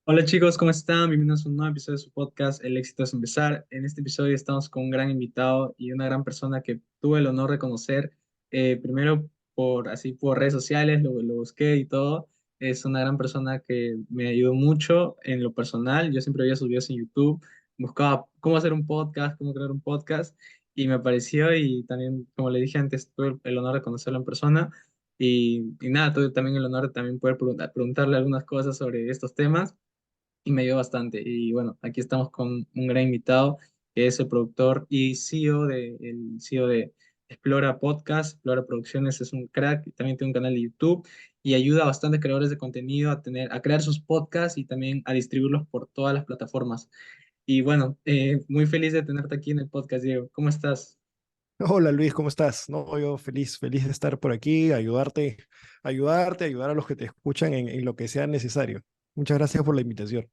Hola chicos, ¿cómo están? Bienvenidos a un nuevo episodio de su podcast El éxito es empezar. En este episodio estamos con un gran invitado y una gran persona que tuve el honor de conocer, primero por redes sociales, lo busqué y todo. Es una gran persona que me ayudó mucho en lo personal. Yo siempre veía sus videos en YouTube, buscaba cómo hacer un podcast, cómo crear un podcast y me apareció y también, como le dije antes, tuve el honor de conocerlo en persona. Y nada, tuve también el honor de también poder preguntarle algunas cosas sobre estos temas y me ayudó bastante. Y bueno, aquí estamos con un gran invitado, que es el productor y CEO de Explora Podcast, Explora Producciones, es un crack, y también tiene un canal de YouTube y ayuda a bastantes creadores de contenido a crear sus podcasts y también a distribuirlos por todas las plataformas. Y bueno, muy feliz de tenerte aquí en el podcast, Diego. ¿Cómo estás? Hola Luis, ¿cómo estás? No, yo feliz de estar por aquí, ayudar a los que te escuchan en lo que sea necesario. Muchas gracias por la invitación.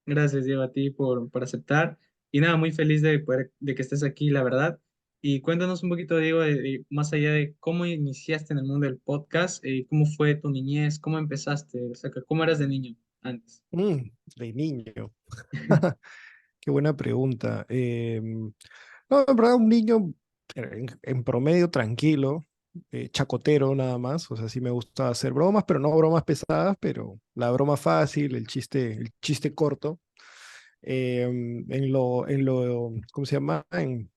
Gracias, Diego, a ti por aceptar. Y nada, muy feliz de que estés aquí, la verdad. Y cuéntanos un poquito, Diego, más allá de cómo iniciaste en el mundo del podcast, cómo fue tu niñez, cómo empezaste, o sea, cómo eras de niño antes. De niño. Qué buena pregunta. No, en verdad, un niño en promedio tranquilo, chacotero nada más. O sea, sí me gusta hacer bromas, pero no bromas pesadas, pero la broma fácil, el chiste corto. ¿Cómo se llama? En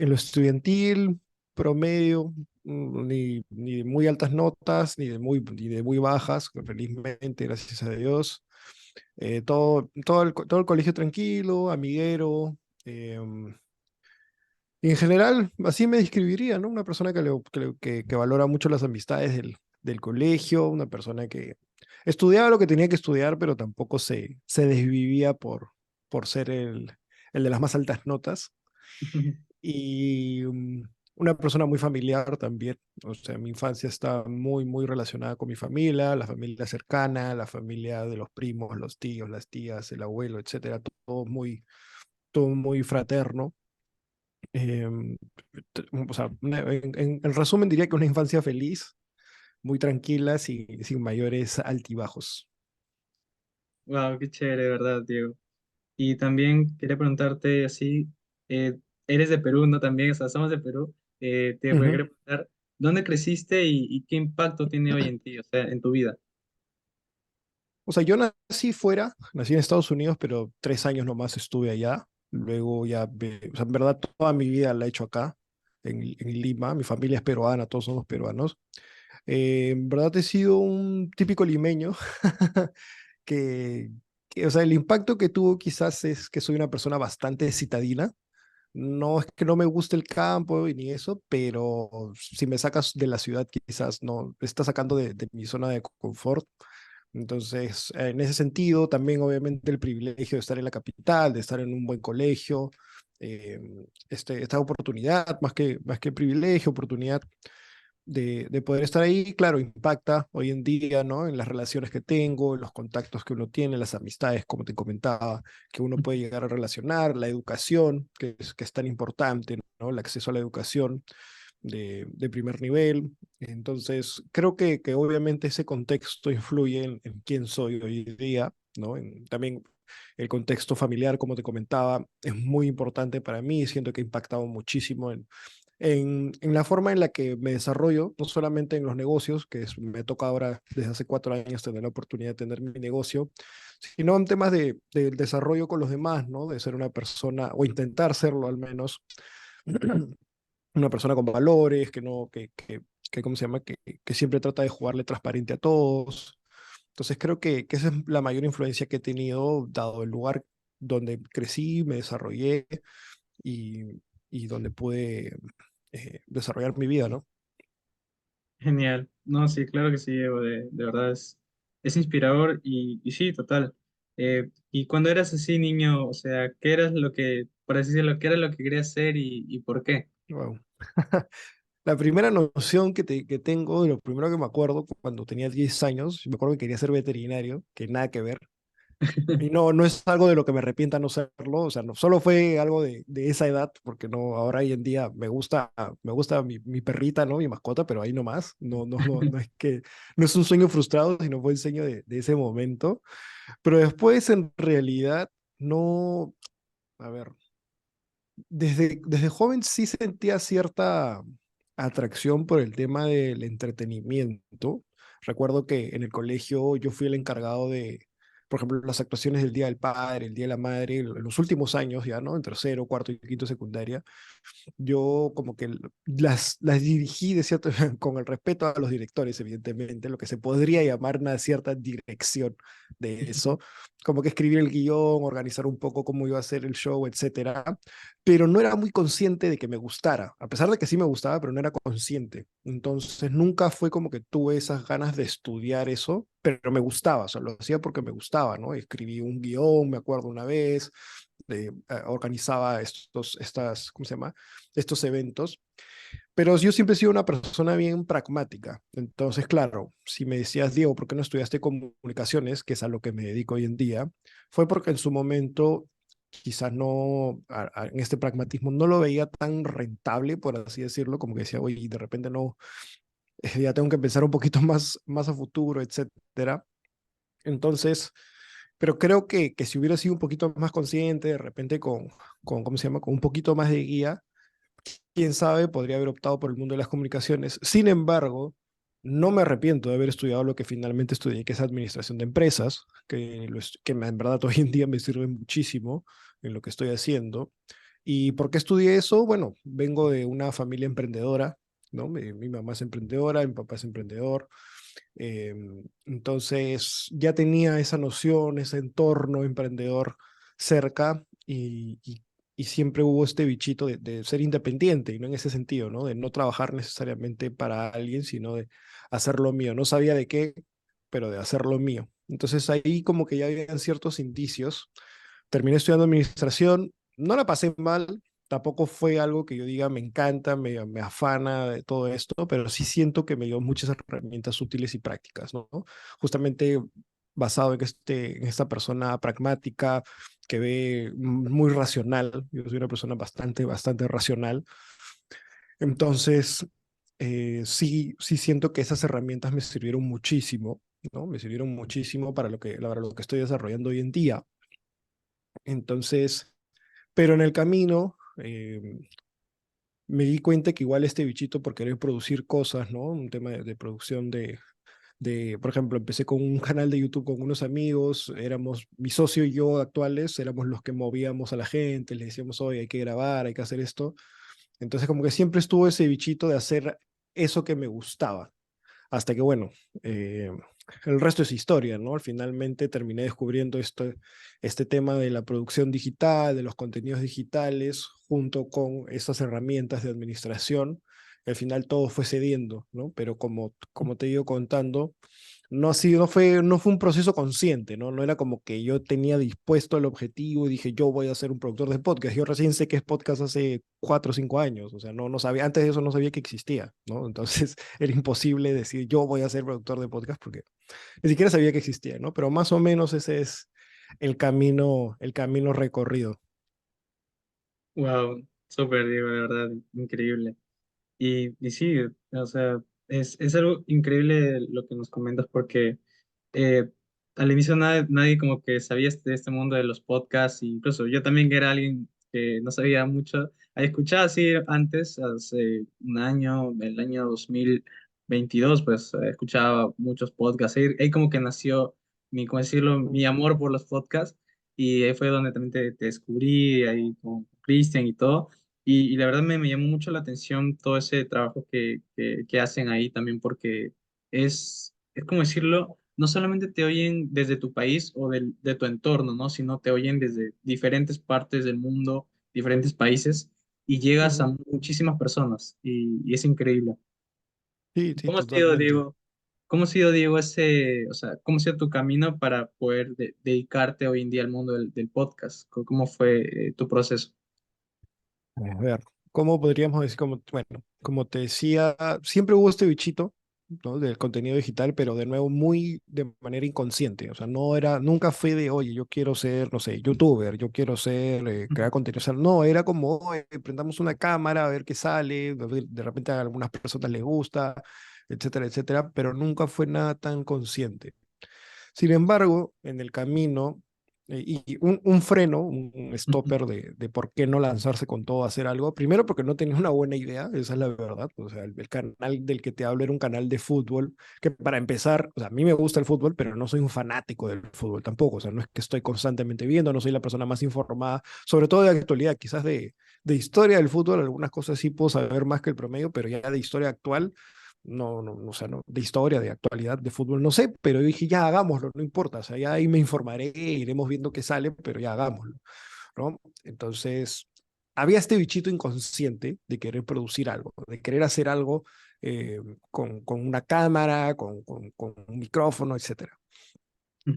lo estudiantil, promedio, ni de muy altas notas, ni de muy bajas, felizmente, gracias a Dios. Todo el colegio tranquilo, amiguero. Y en general, así me describiría, ¿no? Una persona que valora mucho las amistades del colegio, una persona que estudiaba lo que tenía que estudiar, pero tampoco se desvivía por ser el de las más altas notas y una persona muy familiar también. O sea, mi infancia está muy relacionada con mi familia, la familia cercana, la familia de los primos, los tíos, las tías, el abuelo, etcétera, todo muy fraterno. Em, o sea, en resumen diría que una infancia feliz, muy tranquila, sin mayores altibajos. Wow, qué chévere, de verdad, Diego. Y también quería preguntarte así, eh, eres de Perú, ¿no? También, o sea, somos de Perú. Te Ujú. quería preguntar, ¿dónde creciste y qué impacto tiene hoy en ti, o sea, en tu vida? O sea, yo nací en Estados Unidos, pero 3 años nomás estuve allá. Luego o sea, en verdad toda mi vida la he hecho acá, en Lima. Mi familia es peruana, todos somos peruanos. En verdad he sido un típico limeño que, o sea, el impacto que tuvo quizás es que soy una persona bastante citadina. No es que no me guste el campo y ni eso, pero si me sacas de la ciudad, quizás no, me está sacando de mi zona de confort. Entonces, en ese sentido, también obviamente el privilegio de estar en la capital, de estar en un buen colegio, eh, esta oportunidad, más que privilegio, oportunidad de poder estar ahí, claro, impacta hoy en día, ¿no? En las relaciones que tengo, en los contactos que uno tiene, las amistades, como te comentaba, que uno puede llegar a relacionar, la educación, que es tan importante, ¿no? El acceso a la educación de primer nivel. Entonces, creo que obviamente ese contexto influye en quién soy hoy día, ¿no? También el contexto familiar, como te comentaba, es muy importante para mí. Siento que ha impactado muchísimo en la forma en la que me desarrollo, no solamente en los negocios, me toca ahora desde hace 4 años tener la oportunidad de tener mi negocio, sino en temas del desarrollo con los demás, ¿no? De ser una persona, o intentar serlo al menos, una persona con valores, que no, que ¿cómo se llama? Que siempre trata de jugarle transparente a todos. Entonces creo que esa es la mayor influencia que he tenido, dado el lugar donde crecí, me desarrollé y, y donde pude desarrollar mi vida, ¿no? Genial. No, sí, claro que sí, Diego, de verdad es inspirador y sí, total. Y cuando eras así niño, o sea, ¿qué eras lo que, por así decirlo, qué era lo que querías hacer y por qué? Wow. La primera noción que tengo, de lo primero que me acuerdo cuando tenía 10 años, me acuerdo que quería ser veterinario, que nada que ver. Y no, no es algo de lo que me arrepienta no serlo, o sea, no, solo fue algo de esa edad, porque no, ahora hoy en día me gusta mi perrita, ¿no? Mi mascota, pero ahí nomás, no es que, no es un sueño frustrado, sino fue el sueño de ese momento. Pero después, en realidad, no, a ver, desde joven sí sentía cierta atracción por el tema del entretenimiento. Recuerdo que en el colegio yo fui el encargado de, por ejemplo, las actuaciones del Día del Padre, el Día de la Madre, en los últimos años ya, ¿no? En tercero, cuarto y quinto secundaria yo como que las dirigí de cierto, con el respeto a los directores, evidentemente, lo que se podría llamar una cierta dirección de eso, como que escribir el guión, organizar un poco cómo iba a ser el show, etcétera, pero no era muy consciente de que me gustara, a pesar de que sí me gustaba, pero no era consciente. Entonces nunca fue como que tuve esas ganas de estudiar eso, pero me gustaba, o sea, lo hacía porque me gustaba, ¿no? Escribí un guión, me acuerdo una vez, organizaba ¿cómo se llama? Estos eventos, pero yo siempre he sido una persona bien pragmática. Entonces, claro, si me decías, Diego, ¿por qué no estudiaste comunicaciones, que es a lo que me dedico hoy en día? Fue porque en su momento quizás no, en este pragmatismo no lo veía tan rentable, por así decirlo, como que decía, oye, de repente no, ya tengo que pensar un poquito más a futuro, etcétera. Entonces, pero creo que si hubiera sido un poquito más consciente, de repente ¿cómo se llama? Con un poquito más de guía, quién sabe, podría haber optado por el mundo de las comunicaciones. Sin embargo, no me arrepiento de haber estudiado lo que finalmente estudié, que es administración de empresas, en verdad hoy en día me sirve muchísimo en lo que estoy haciendo. ¿Y por qué estudié eso? Bueno, vengo de una familia emprendedora, ¿no? Mi mamá es emprendedora, mi papá es emprendedor. Eh, entonces ya tenía esa noción, ese entorno emprendedor cerca y siempre hubo este bichito de ser independiente, y no en ese sentido, ¿no? De no trabajar necesariamente para alguien, sino de hacer lo mío. No sabía de qué, pero de hacer lo mío. Entonces ahí como que ya habían ciertos indicios. Terminé estudiando administración, no la pasé mal, tampoco fue algo que yo diga me encanta, me afana de todo esto, pero sí siento que me dio muchas herramientas útiles y prácticas, ¿no? Justamente basado en esta persona pragmática que ve muy racional. Yo soy una persona bastante racional. Entonces, sí siento que esas herramientas me sirvieron muchísimo, ¿no? Me sirvieron muchísimo para lo que estoy desarrollando hoy en día. Entonces, pero en el camino me di cuenta que igual este bichito por querer producir cosas, ¿no? Un tema de producción por ejemplo, empecé con un canal de YouTube con unos amigos, éramos mi socio y yo actuales, éramos los que movíamos a la gente, le decíamos, oye, hay que grabar, hay que hacer esto. Entonces, como que siempre estuvo ese bichito de hacer eso que me gustaba. Hasta que, bueno, eh, el resto es historia, ¿no? Finalmente terminé descubriendo este tema de la producción digital, de los contenidos digitales, junto con esas herramientas de administración. Al final todo fue cediendo, ¿no? Pero como te iba contando, no fue un proceso consciente, ¿no? No era como que yo tenía dispuesto el objetivo y dije, yo voy a ser un productor de podcast. Yo recién sé que es podcast hace 4 o 5 años, o sea, no sabía, antes de eso no sabía que existía, ¿no? Entonces era imposible decir, yo voy a ser productor de podcast porque ni siquiera sabía que existía, ¿no? Pero más o menos ese es el camino recorrido. Wow, súper, Diego, de verdad, increíble. Y sí, o sea, es algo increíble lo que nos comentas porque eh, al inicio nadie como que sabía de este mundo de los podcasts, e incluso yo también que era alguien que no sabía mucho, había escuchado así antes, hace un año, el año 2022 pues escuchaba muchos podcasts, ahí como que nació mi, ¿cómo decirlo?, mi amor por los podcasts, y ahí fue donde también te descubrí, ahí con Christian y todo. Y la verdad me llamó mucho la atención todo ese trabajo que hacen ahí también porque es como decirlo, no solamente te oyen desde tu país o de tu entorno, ¿no? Sino te oyen desde diferentes partes del mundo, diferentes países, y llegas a Ujú. muchísimas personas y es increíble. Sí, sí, ¿Cómo ha sido, totalmente. Diego? ¿Cómo ha sido, Diego, o sea, cómo ha sido tu camino para poder dedicarte hoy en día al mundo del podcast? ¿Cómo fue tu proceso? A ver, ¿cómo podríamos decir? Bueno, como te decía, siempre hubo este bichito, ¿no? Del contenido digital, pero de nuevo muy de manera inconsciente. O sea, no era, nunca fue de, oye, yo quiero ser, no sé, youtuber, yo quiero ser, crear contenido. O sea, no, era como, oye, prendamos una cámara a ver qué sale, de repente a algunas personas les gusta, etcétera, etcétera, pero nunca fue nada tan consciente. Sin embargo, en el camino, y un freno, un stopper de por qué no lanzarse con todo a hacer algo, primero porque no tenía una buena idea, esa es la verdad, o sea, el canal del que te hablo era un canal de fútbol, que para empezar, o sea, a mí me gusta el fútbol, pero no soy un fanático del fútbol tampoco, o sea, no es que estoy constantemente viendo, no soy la persona más informada, sobre todo de actualidad, quizás de historia del fútbol, algunas cosas sí puedo saber más que el promedio, pero ya de historia actual no, o sea, no, de historia, de actualidad, de fútbol, no sé, pero yo dije, ya hagámoslo, no importa, o sea, ya ahí me informaré, iremos viendo qué sale, pero ya hagámoslo, ¿no? Entonces, había este bichito inconsciente de querer producir algo, de querer hacer algo con una cámara, con un micrófono, etcétera.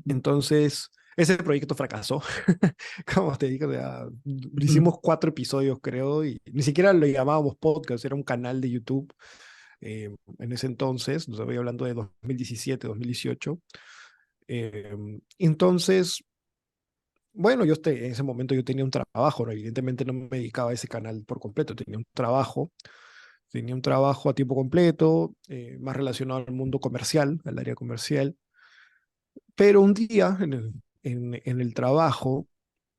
Entonces, ese proyecto fracasó, como te digo, o sea, hicimos 4 episodios, creo, y ni siquiera lo llamábamos podcast, era un canal de YouTube en ese entonces, nos voy hablando de 2017, 2018. Entonces, bueno, en ese momento yo tenía un trabajo, ¿no? Evidentemente no me dedicaba a ese canal por completo, tenía un trabajo a tiempo completo, más relacionado al mundo comercial, al área comercial, pero un día en el trabajo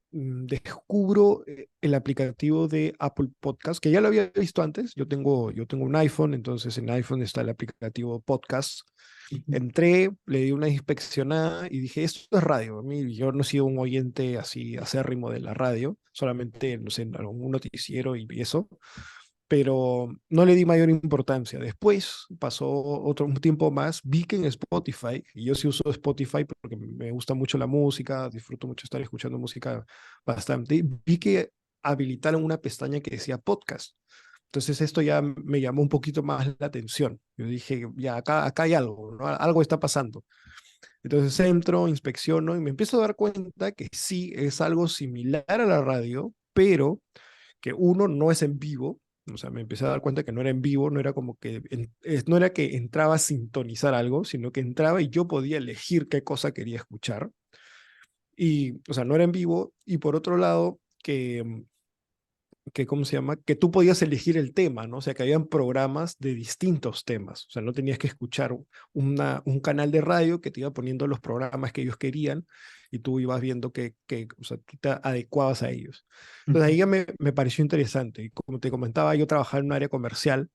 descubro el aplicativo de Apple Podcast, que ya lo había visto antes. Yo tengo un iPhone, entonces en iPhone está el aplicativo Podcast. Entré, le di una inspeccionada y dije, esto es radio. A mí, yo no he sido un oyente así acérrimo de la radio, solamente, no sé, en algún noticiero y eso, pero no le di mayor importancia. Después pasó un tiempo más, vi que en Spotify, y yo sí uso Spotify porque me gusta mucho la música, disfruto mucho estar escuchando música bastante, vi que habilitaron una pestaña que decía podcast. Entonces esto ya me llamó un poquito más la atención. Yo dije, ya acá hay algo, ¿no? Algo está pasando. Entonces entro, inspecciono y me empiezo a dar cuenta que sí es algo similar a la radio, pero que uno no es en vivo, o sea, me empecé a dar cuenta que no era en vivo, no era como que, no era que entraba a sintonizar algo, sino que entraba y yo podía elegir qué cosa quería escuchar. Y, o sea, no era en vivo. Y por otro lado, ¿cómo se llama? Que tú podías elegir el tema, ¿no? O sea, que habían programas de distintos temas. O sea, no tenías que escuchar un canal de radio que te iba poniendo los programas que ellos querían y tú ibas viendo o sea, tú te adecuabas a ellos. Entonces ahí ya me pareció interesante. Y como te comentaba, yo trabajaba en un área comercial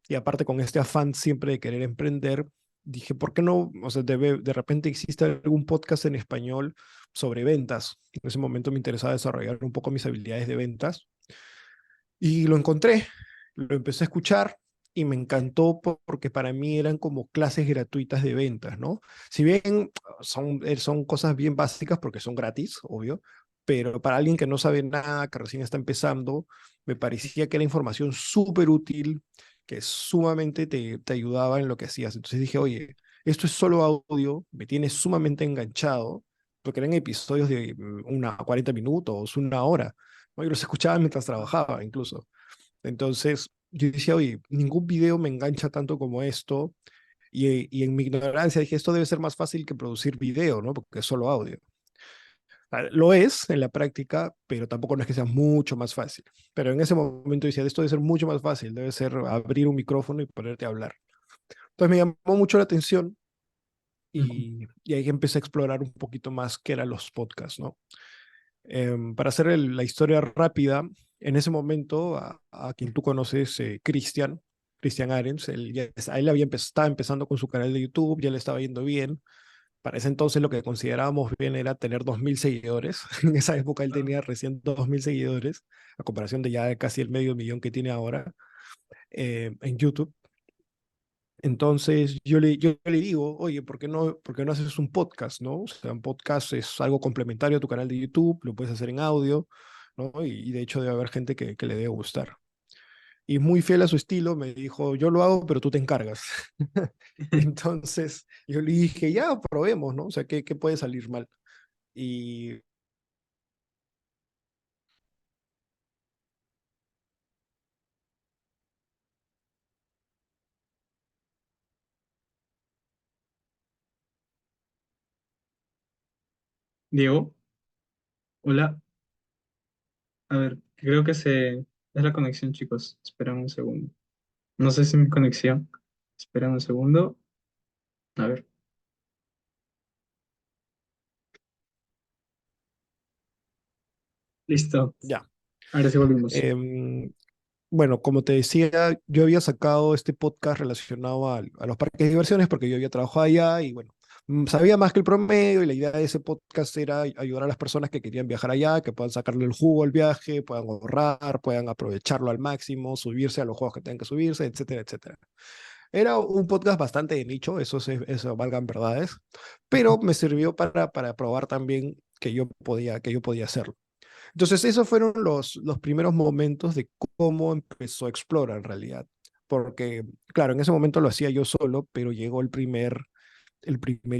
y aparte con este afán siempre de querer emprender, dije, ¿por qué no? O sea, de repente existe algún podcast en español sobre ventas. En ese momento me interesaba desarrollar un poco mis habilidades de ventas y lo encontré, lo empecé a escuchar y me encantó porque para mí eran como clases gratuitas de ventas, ¿no? Si bien son cosas bien básicas porque son gratis, obvio, pero para alguien que no sabe nada, que recién está empezando, me parecía que era información súper útil, que sumamente te ayudaba en lo que hacías. Entonces dije, oye, esto es solo audio, me tiene sumamente enganchado, porque eran episodios de 40 minutos, 1 hora. ¿No? Yo los escuchaba mientras trabajaba incluso. Entonces yo decía, oye, ningún video me engancha tanto como esto. Y en mi ignorancia dije, esto debe ser más fácil que producir video, ¿no? Porque es solo audio. Lo es en la práctica, pero tampoco no es que sea mucho más fácil. Pero en ese momento decía, esto debe ser mucho más fácil, debe ser abrir un micrófono y ponerte a hablar. Entonces me llamó mucho la atención y ahí empecé a explorar un poquito más qué eran los podcasts, ¿no? Para hacer la historia rápida, en ese momento, a quien tú conoces, Cristian Arens, a él estaba empezando con su canal de YouTube, ya le estaba yendo bien. Para ese entonces lo que considerábamos bien era tener 2.000 seguidores. En esa época él tenía recién 2.000 seguidores, a comparación de ya casi el medio millón que tiene ahora en YouTube. Entonces yo le digo, oye, ¿por qué no haces un podcast, no? O sea, un podcast es algo complementario a tu canal de YouTube, lo puedes hacer en audio, ¿no? Y de hecho debe haber gente que le debe gustar. Y muy fiel a su estilo, me dijo, yo lo hago, pero tú te encargas. Entonces yo le dije, ya, probemos, ¿no? O sea, ¿qué puede salir mal? Y Diego, hola. A ver, creo que es la conexión, chicos. Esperen un segundo. No sé si mi conexión. Esperen un segundo. A ver, listo. Ya. Ahora sí volvimos. Em, bueno, como te decía, yo había sacado este podcast relacionado a los parques de diversiones porque yo había trabajado allá y bueno, sabía más que el promedio y la idea de ese podcast era ayudar a las personas que querían viajar allá, que puedan sacarle el jugo al viaje, puedan ahorrar, puedan aprovecharlo al máximo, subirse a los juegos que tengan que subirse, etcétera, etcétera. Era un podcast bastante de nicho, eso valgan verdades, pero me sirvió para probar también que yo podía hacerlo. Entonces, esos fueron los primeros momentos de cómo empezó Explora en realidad. Porque, claro, en ese momento lo hacía yo solo, pero llegó el primer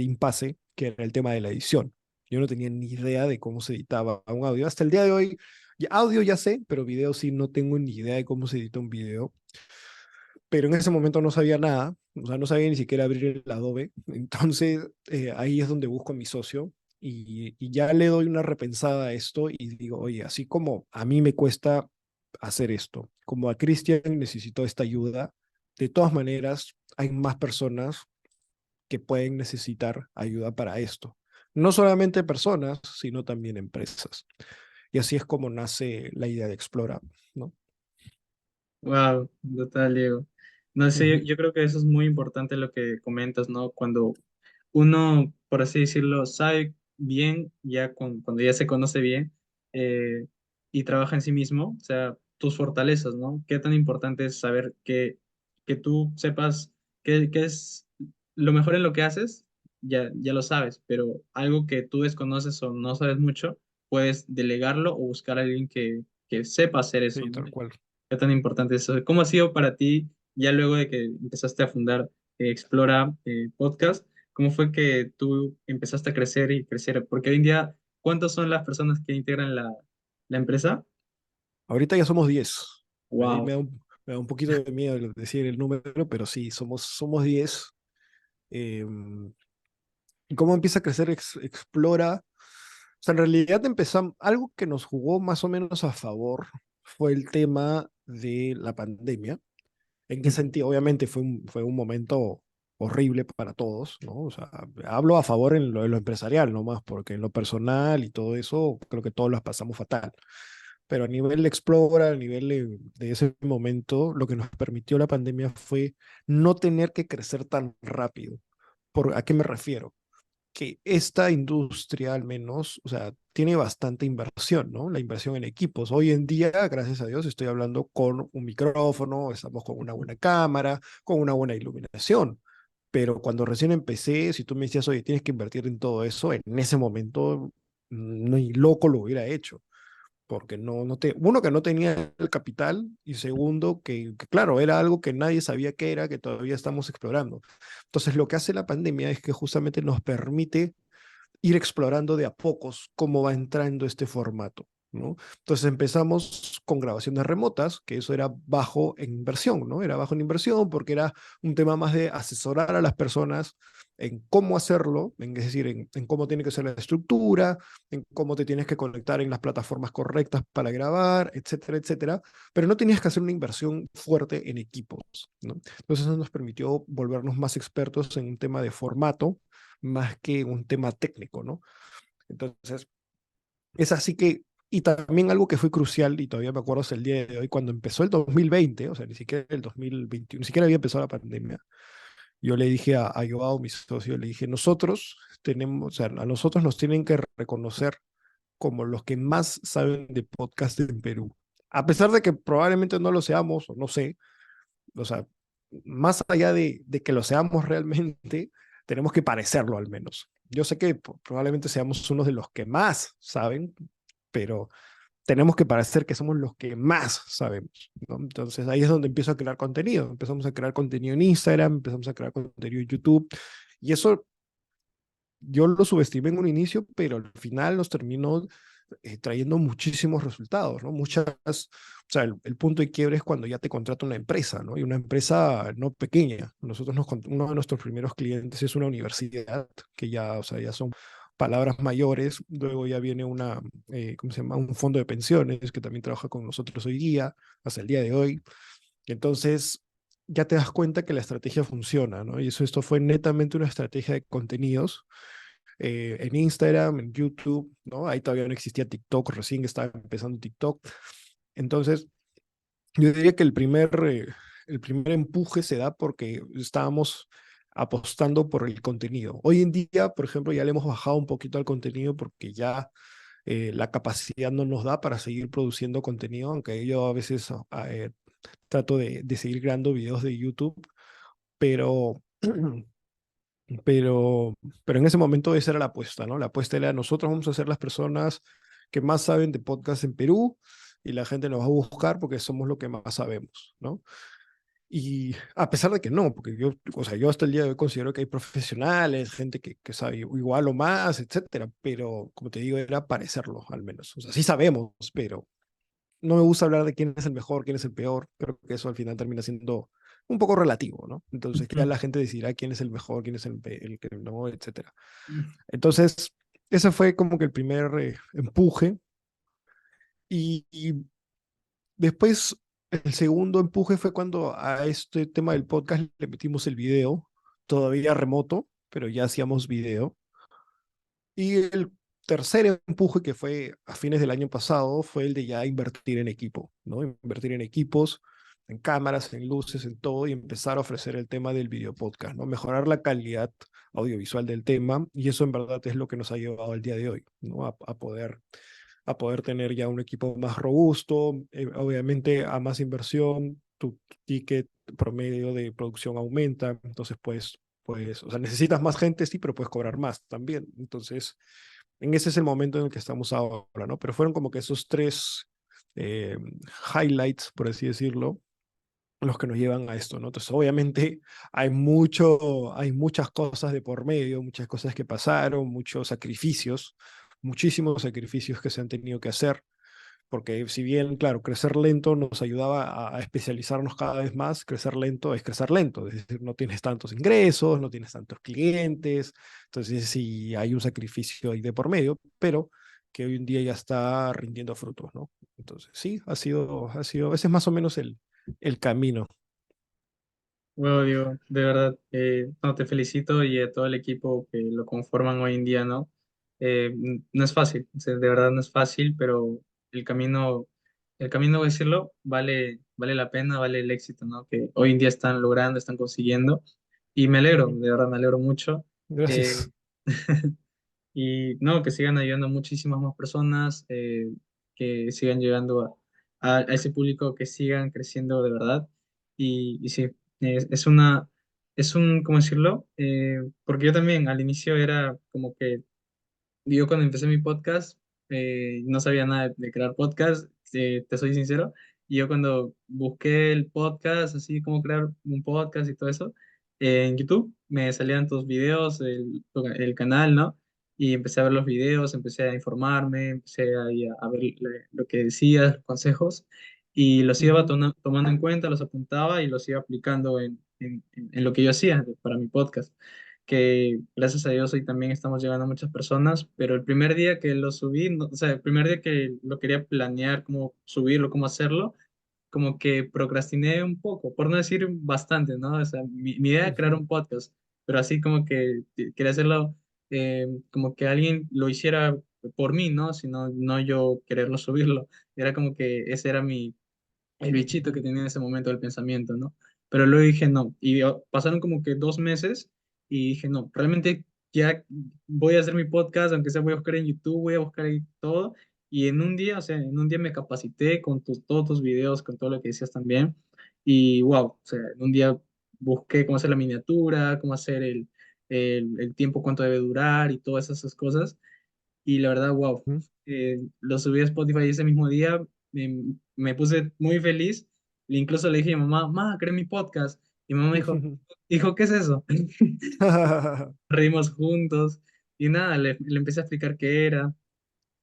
impasse, que era el tema de la edición. Yo no tenía ni idea de cómo se editaba un audio. Hasta el día de hoy, audio ya sé, pero video sí no tengo ni idea de cómo se edita un video. Pero en ese momento no sabía nada, o sea, no sabía ni siquiera abrir el Adobe. Entonces, ahí es donde busco a mi socio y ya le doy una repensada a esto y digo, oye, así como a mí me cuesta hacer esto, como a Cristian necesitó esta ayuda, de todas maneras hay más personas que pueden necesitar ayuda para esto. No solamente personas, sino también empresas. Y así es como nace la idea de Explora, ¿no? Wow, total, Diego. No sé, Ujú. yo creo que eso es muy importante lo que comentas, ¿no? Cuando uno, por así decirlo, sabe bien, cuando ya se conoce bien eh, y trabaja en sí mismo, o sea, tus fortalezas, ¿no? Qué tan importante es saber que tú sepas qué es lo mejor en lo que haces, ya lo sabes, pero algo que tú desconoces o no sabes mucho, puedes delegarlo o buscar a alguien que sepa hacer eso, Sí, ¿no? tal cual. ¿Qué tan importante es eso? ¿Cómo ha sido para ti, ya luego de que empezaste a fundar Explora Podcast? ¿Cómo fue que tú empezaste a crecer y crecer? Porque hoy en día, ¿cuántas son las personas que integran la empresa? Ahorita ya somos 10. Ahí Wow, me da un poquito de miedo decir el número, pero sí, somos 10. ¿Y cómo empieza a crecer Explora? O sea, en realidad empezamos, algo que nos jugó más o menos a favor fue el tema de la pandemia. ¿En qué sentido? Obviamente fue un momento horrible para todos, ¿no? O sea, hablo a favor en lo empresarial nomás, porque en lo personal y todo eso, creo que todos las pasamos fatal. Pero a nivel de Explora, a nivel de ese momento, lo que nos permitió la pandemia fue no tener que crecer tan rápido. ¿A qué me refiero? Que esta industria al menos, o sea, tiene bastante inversión, ¿no? La inversión en equipos. Hoy en día, gracias a Dios, estoy hablando con un micrófono, estamos con una buena cámara, con una buena iluminación. Pero cuando recién empecé, si tú me decías, oye, tienes que invertir en todo eso, en ese momento, ni loco lo hubiera hecho porque uno que no tenía el capital y segundo que, claro, era algo que nadie sabía qué era, que todavía estamos explorando. Entonces lo que hace la pandemia es que justamente nos permite ir explorando de a pocos cómo va entrando este formato, ¿no? Entonces empezamos con grabaciones remotas, que eso era bajo en inversión, ¿no? Era bajo en inversión porque era un tema más de asesorar a las personas en cómo hacerlo, es decir, en cómo tiene que ser la estructura, en cómo te tienes que conectar en las plataformas correctas para grabar, etcétera, etcétera, pero no tenías que hacer una inversión fuerte en equipos, ¿no? Entonces eso nos permitió volvernos más expertos en un tema de formato, más que un tema técnico, ¿no? Entonces, es así que, y también algo que fue crucial, y todavía me acuerdo hasta el día de hoy, cuando empezó el 2020, o sea, ni siquiera el 2021, ni siquiera había empezado la pandemia, yo le dije a Joao, mi socio, le dije, nosotros tenemos, o sea, a nosotros nos tienen que reconocer como los que más saben de podcast en Perú. A pesar de que probablemente no lo seamos, o no sé, o sea, más allá de que lo seamos realmente, tenemos que parecerlo al menos. Yo sé que probablemente seamos unos de los que más saben, pero tenemos que parecer que somos los que más sabemos, ¿no? Entonces ahí es donde empiezo a crear contenido. Empezamos a crear contenido en Instagram, empezamos a crear contenido en YouTube, y eso yo lo subestimé en un inicio, pero al final nos terminó trayendo muchísimos resultados, ¿no? O sea, el punto de quiebre es cuando ya te contrata una empresa, ¿no? Y una empresa no pequeña. Uno de nuestros primeros clientes es una universidad que ya, o sea, ya son palabras mayores. Luego ya viene ¿cómo se llama? Un fondo de pensiones que también trabaja con nosotros hoy día, hasta el día de hoy. Entonces, ya te das cuenta que la estrategia funciona, ¿no? Y esto fue netamente una estrategia de contenidos en Instagram, en YouTube, ¿no? Ahí todavía no existía TikTok, recién estaba empezando TikTok. Entonces, yo diría que el primer empuje se da porque estábamos apostando por el contenido. Hoy en día, por ejemplo, ya le hemos bajado un poquito al contenido porque ya la capacidad no nos da para seguir produciendo contenido, aunque yo a veces trato de seguir creando videos de YouTube, pero, pero en ese momento esa era la apuesta, ¿no? La apuesta era nosotros vamos a ser las personas que más saben de podcast en Perú y la gente nos va a buscar porque somos lo que más sabemos, ¿no? Y a pesar de que no, porque yo, o sea, yo hasta el día de hoy considero que hay profesionales, gente que sabe igual o más, etcétera, pero como te digo, era parecerlo al menos. O sea, sí sabemos, pero no me gusta hablar de quién es el mejor, quién es el peor. Creo que eso al final termina siendo un poco relativo, ¿no? Entonces ya la gente decidirá quién es el mejor, quién es el que no, etcétera. Entonces, ese fue como que el primer empuje. Y después, el segundo empuje fue cuando a este tema del podcast le metimos el video, todavía remoto, pero ya hacíamos video. Y el tercer empuje, que fue a fines del año pasado, fue el de ya invertir en equipo, ¿no? Invertir en equipos, en cámaras, en luces, en todo, y empezar a ofrecer el tema del video podcast, ¿no? Mejorar la calidad audiovisual del tema, y eso en verdad es lo que nos ha llevado al día de hoy, ¿no? A poder tener ya un equipo más robusto, obviamente a más inversión, tu ticket promedio de producción aumenta, entonces pues, o sea, necesitas más gente, sí, pero puedes cobrar más también. Entonces, en ese es el momento en el que estamos ahora, ¿no? Pero fueron como que esos tres eh, highlights, por así decirlo, los que nos llevan a esto, ¿no? Entonces, obviamente, hay muchas cosas de por medio, muchas cosas que pasaron, muchos sacrificios, muchísimos sacrificios que se han tenido que hacer, porque si bien, claro, crecer lento nos ayudaba a especializarnos cada vez más, crecer lento es crecer lento, es decir, no tienes tantos ingresos, no tienes tantos clientes, entonces sí hay un sacrificio ahí de por medio, pero que hoy en día ya está rindiendo frutos, ¿no? Entonces, sí, ese es más o menos el camino. Bueno, Diego, de verdad, no, te felicito y a todo el equipo que lo conforman hoy en día, ¿no? No es fácil, o sea, de verdad no es fácil, pero el camino, voy a decirlo, vale la pena, vale el éxito, ¿no? Que hoy en día están logrando, están consiguiendo, y me alegro, Ujú. de verdad me alegro mucho. Gracias. Eh, y no, que sigan ayudando a muchísimas más personas, que sigan llegando a ese público, que sigan creciendo de verdad. Y sí, es ¿cómo decirlo? Porque yo también al inicio era como que, yo cuando empecé mi podcast, no sabía nada de crear podcast, te soy sincero. Y yo cuando busqué el podcast, así como crear un podcast y todo eso, en YouTube me salían tus videos, el canal, ¿no? Y empecé a ver los videos, empecé a informarme, empecé ahí a ver lo que decías, los consejos, y los iba Ujú. tomando en cuenta, los apuntaba y los iba aplicando en lo que yo hacía para mi podcast, que gracias a Dios hoy también estamos llegando a muchas personas, pero el primer día que lo subí, o sea, el primer día que lo quería planear, cómo subirlo, cómo hacerlo, como que procrastiné un poco, por no decir bastante, ¿no? O sea, mi idea era crear Ujú. un podcast, pero así como que quería hacerlo, como que alguien lo hiciera por mí, ¿no? Sino no yo quererlo subirlo. Era como que ese era el bichito que tenía en ese momento del pensamiento, ¿no? Pero luego dije no, y pasaron como que 2 meses y dije no, realmente ya voy a hacer mi podcast, aunque sea voy a buscar en YouTube, voy a buscar ahí todo, y en un día, o sea, en un día me capacité con todos tus videos, con todo lo que decías también, y wow, o sea, en un día busqué cómo hacer la miniatura, cómo hacer el tiempo, cuánto debe durar y todas esas cosas, y la verdad, wow, Ujú. lo subí a Spotify ese mismo día, me puse muy feliz, e incluso le dije a mi mamá, mamá, creé mi podcast, y mi mamá dijo, ¿qué es eso? Reímos juntos, y nada, le empecé a explicar qué era,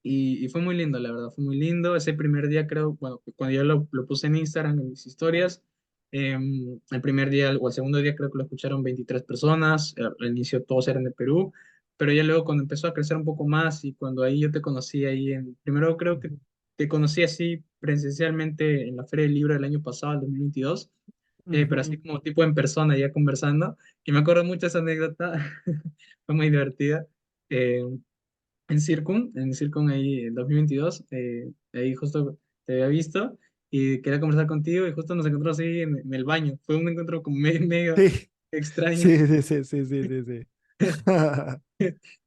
y fue muy lindo, la verdad, fue muy lindo. Ese primer día creo, bueno, cuando yo lo puse en Instagram, en mis historias, el primer día o el segundo día creo que lo escucharon 23 personas, al inicio todos eran de Perú, pero ya luego cuando empezó a crecer un poco más y cuando ahí yo te conocí ahí primero creo que Ujú, te conocí así presencialmente en la Feria del Libro del año pasado, el 2022, pero así ujú. como tipo en persona, ya conversando, y me acuerdo mucho esa anécdota, fue muy divertida. Eh, en Circun ahí en 2022, ahí justo te había visto y quería conversar contigo y justo nos encontramos ahí en el baño. Fue un encuentro como medio Sí, extraño. sí, sí, sí, sí, sí, sí, sí.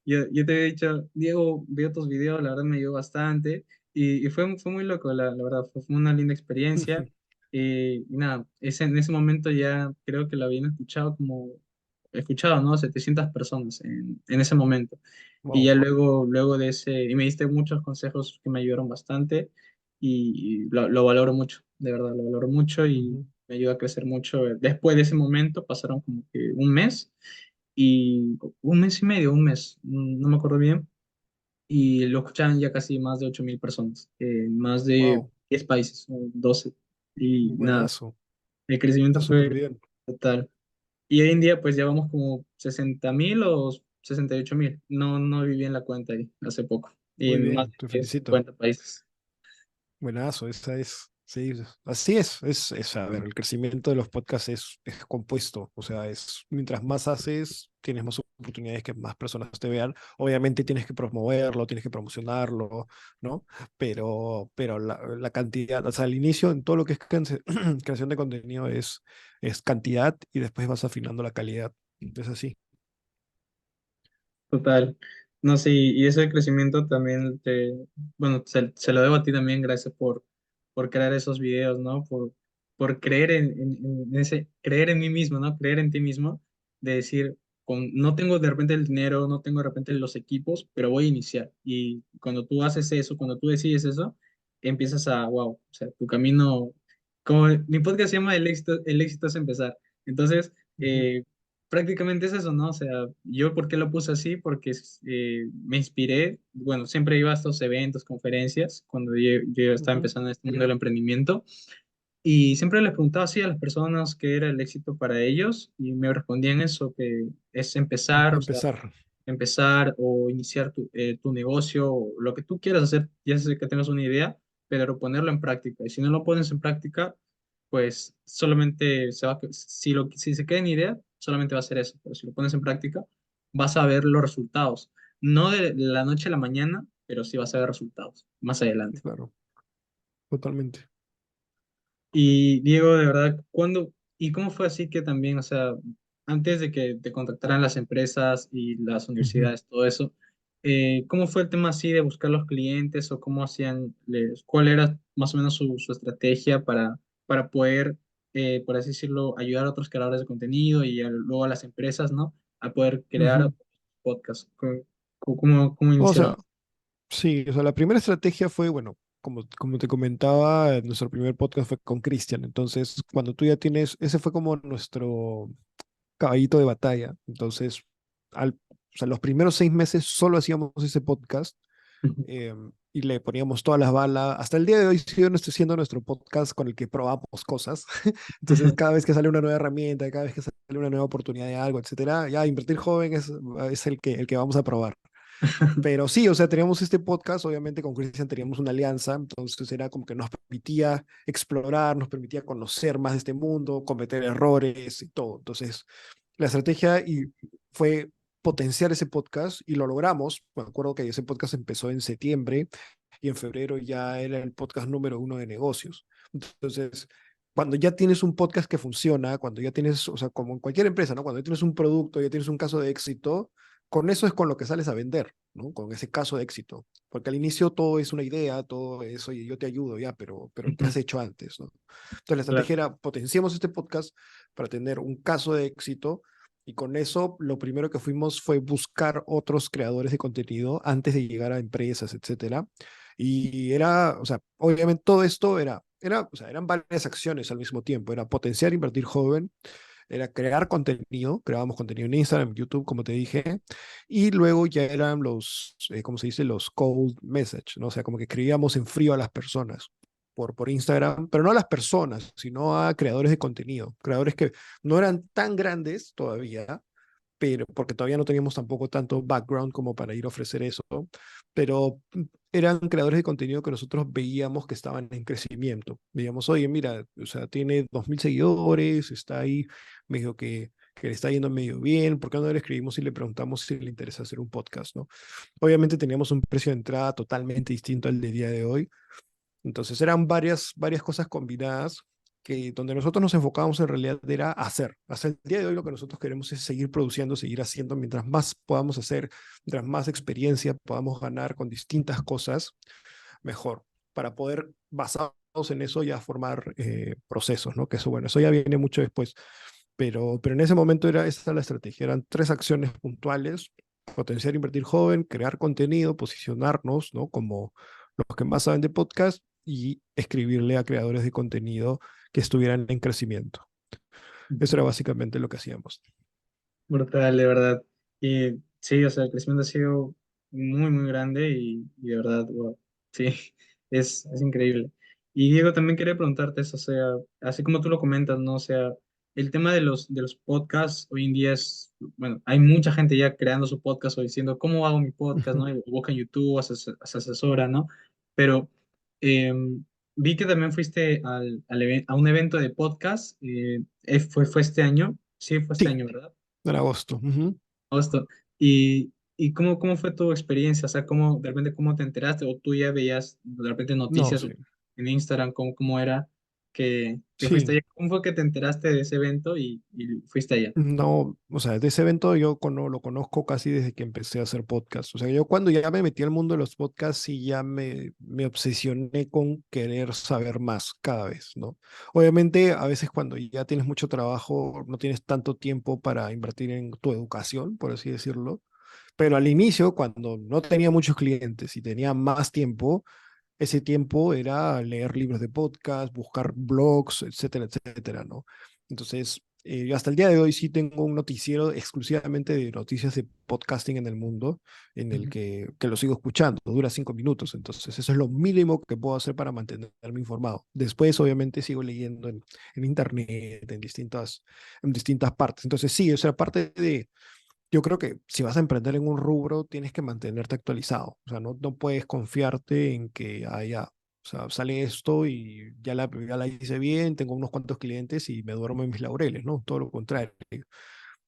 Yo te había dicho, Diego, veo tus videos, la verdad me ayudó bastante y fue muy loco, la verdad, fue una linda experiencia. Y nada, en ese momento ya creo que lo habían escuchado, ¿no? 700 personas en ese momento. Y Wow. ya luego de ese, y me diste muchos consejos que me ayudaron bastante y lo valoro mucho, de verdad, lo valoro mucho y Ujú. me ayudó a crecer mucho. Después de ese momento pasaron como que un mes y un mes y medio, un mes, no me acuerdo bien, y lo escuchaban ya casi más de 8.000 personas, en más de Wow. 10 países, o 12, y nada, Buenazo. el crecimiento Está súper fue bien. total. Y hoy en día pues ya vamos como 60.000 o 68.000, no vi bien la cuenta ahí hace poco, y Muy en más bien, de te felicito. 50 países. Buenazo, esa es. Sí, así a ver, el crecimiento de los podcasts es compuesto, o sea, mientras más haces, tienes más oportunidades que más personas te vean. Obviamente tienes que promoverlo, tienes que promocionarlo, ¿no? Pero la cantidad, o sea, al inicio en todo lo que es creación de contenido es cantidad y después vas afinando la calidad. Es así. Total. No, sí, y ese crecimiento también bueno, se lo debo a ti también, gracias por crear esos videos, ¿no? Por creer creer en mí mismo, ¿no? Creer en ti mismo, de decir, no tengo de repente el dinero, no tengo de repente los equipos, pero voy a iniciar. Y cuando tú haces eso, cuando tú decides eso, empiezas wow, o sea, tu camino, como mi podcast se llama El éxito es empezar. Entonces, Ujú, prácticamente es eso, ¿no? O sea, yo por qué lo puse así, porque me inspiré, bueno, siempre iba a estos eventos, conferencias, cuando yo estaba ujú. empezando en este mundo del emprendimiento, y siempre les preguntaba así a las personas qué era el éxito para ellos, y me respondían eso, que es empezar, o sea, Empezar, empezar o iniciar tu negocio, o lo que tú quieras hacer, ya sé que tengas una idea, pero ponerlo en práctica. Y si no lo pones en práctica, pues solamente si se queda en idea, solamente va a ser eso. Pero si lo pones en práctica, vas a ver los resultados. No de la noche a la mañana, pero sí vas a ver resultados más adelante. claro, totalmente. Y Diego, de verdad, y cómo fue así que también, o sea, antes de que te contactaran las empresas y las Ujú. universidades, todo eso, ¿cómo fue el tema así de buscar los clientes o cómo cuál era más o menos su estrategia para poder, por así decirlo, ayudar a otros creadores de contenido y luego a las empresas, ¿no? A poder crear Ujú. podcasts. ¿Cómo O iniciaron? sea, sí, o sea, la primera estrategia fue, bueno, como te comentaba, nuestro primer podcast fue con Cristian. Entonces, cuando tú ya tienes, ese fue como nuestro caballito de batalla. Entonces, o sea, los primeros 6 meses solo hacíamos ese podcast y le poníamos todas las balas. Hasta el día de hoy sigue siendo nuestro podcast con el que probamos cosas. Entonces, cada vez que sale una nueva herramienta, cada vez que sale una nueva oportunidad de algo, etcétera, ya invertir joven es el que vamos a probar. Pero sí, o sea, teníamos este podcast, obviamente con Christian teníamos una alianza, entonces era como que nos permitía explorar, nos permitía conocer más de este mundo, cometer errores y todo. Entonces, la estrategia fue potenciar ese podcast y lo logramos. Me acuerdo que ese podcast empezó en septiembre y en febrero ya era el podcast número 1 de negocios. Entonces, cuando ya tienes un podcast que funciona, cuando ya tienes, o sea, como en cualquier empresa, ¿no? Cuando ya tienes un producto, ya tienes un caso de éxito, con eso es con lo que sales a vender, ¿no? Con ese caso de éxito. Porque al inicio todo es una idea, todo es, oye, yo te ayudo ya, pero ¿qué has hecho antes, no? Entonces la Claro. estrategia era, potenciemos este podcast para tener un caso de éxito y con eso lo primero que fuimos fue buscar otros creadores de contenido antes de llegar a empresas, etcétera. Y era, o sea, obviamente todo esto o sea, eran varias acciones al mismo tiempo. Era potenciar, invertir joven, era crear contenido, creábamos contenido en Instagram, YouTube, como te dije, y luego ya eran ¿cómo se dice? Los cold message, ¿no? O sea, como que escribíamos en frío a las personas por Instagram, pero no a las personas, sino a creadores de contenido, creadores que no eran tan grandes todavía, pero porque todavía no teníamos tampoco tanto background como para ir a ofrecer eso, pero eran creadores de contenido que nosotros veíamos que estaban en crecimiento. Veíamos, oye, mira, o sea, tiene 2000 seguidores, está ahí, medio que le está yendo medio bien, ¿por qué no le escribimos y le preguntamos si le interesa hacer un podcast, ¿no? Obviamente teníamos un precio de entrada totalmente distinto al de día de hoy, entonces eran varias cosas combinadas que donde nosotros nos enfocábamos en realidad era hacer. Hasta el día de hoy lo que nosotros queremos es seguir produciendo, seguir haciendo, mientras más podamos hacer, mientras más experiencia podamos ganar con distintas cosas, mejor, para poder, basados en eso, ya formar procesos, ¿no? Que eso, bueno, eso ya viene mucho después, pero en ese momento era esa la estrategia, eran tres acciones puntuales: potenciar, invertir joven, crear contenido, posicionarnos, ¿no? Como los que más saben de podcast y escribirle a creadores de contenido que estuvieran en crecimiento. Eso era básicamente lo que hacíamos. Brutal, de verdad. Y sí, o sea, el crecimiento ha sido muy, muy grande y de verdad, wow, sí, es increíble. Y Diego, también quería preguntarte eso, o sea, así como tú lo comentas, ¿no? O sea, el tema de los podcasts hoy en día es, bueno, hay mucha gente ya creando su podcast o diciendo, ¿cómo hago mi podcast, no? Y busca en YouTube, se asesora, ¿no? Pero eh, vi que también fuiste a un evento de podcast, fue este año, sí, fue este Sí, año, ¿verdad? en agosto. Ujú. Agosto. Y cómo fue tu experiencia? O sea, de repente, ¿cómo te enteraste? ¿O tú ya veías de repente No, noticias sí. en Instagram? ¿Cómo era que fuiste Sí, allá? ¿Cómo fue que te enteraste de ese evento y fuiste allá? no, o sea, de ese evento yo lo conozco casi desde que empecé a hacer podcast. O sea, yo cuando ya me metí al mundo de los podcasts, sí ya me obsesioné con querer saber más cada vez, ¿no? Obviamente, a veces cuando ya tienes mucho trabajo, no tienes tanto tiempo para invertir en tu educación, por así decirlo. Pero al inicio, cuando no tenía muchos clientes y tenía más tiempo, ese tiempo era leer libros de podcast, buscar blogs, etcétera, etcétera, ¿no? Entonces, yo hasta el día de hoy sí tengo un noticiero exclusivamente de noticias de podcasting en el mundo, en el Ujú. que lo sigo escuchando, dura 5 minutos, entonces eso es lo mínimo que puedo hacer para mantenerme informado. Después, obviamente, sigo leyendo en internet, en distintas partes. Entonces, sí, o sea, parte de, yo creo que si vas a emprender en un rubro, tienes que mantenerte actualizado. O sea, no puedes confiarte en que haya, o sea, sale esto y ya la hice bien, tengo unos cuantos clientes y me duermo en mis laureles, ¿no? Todo lo contrario.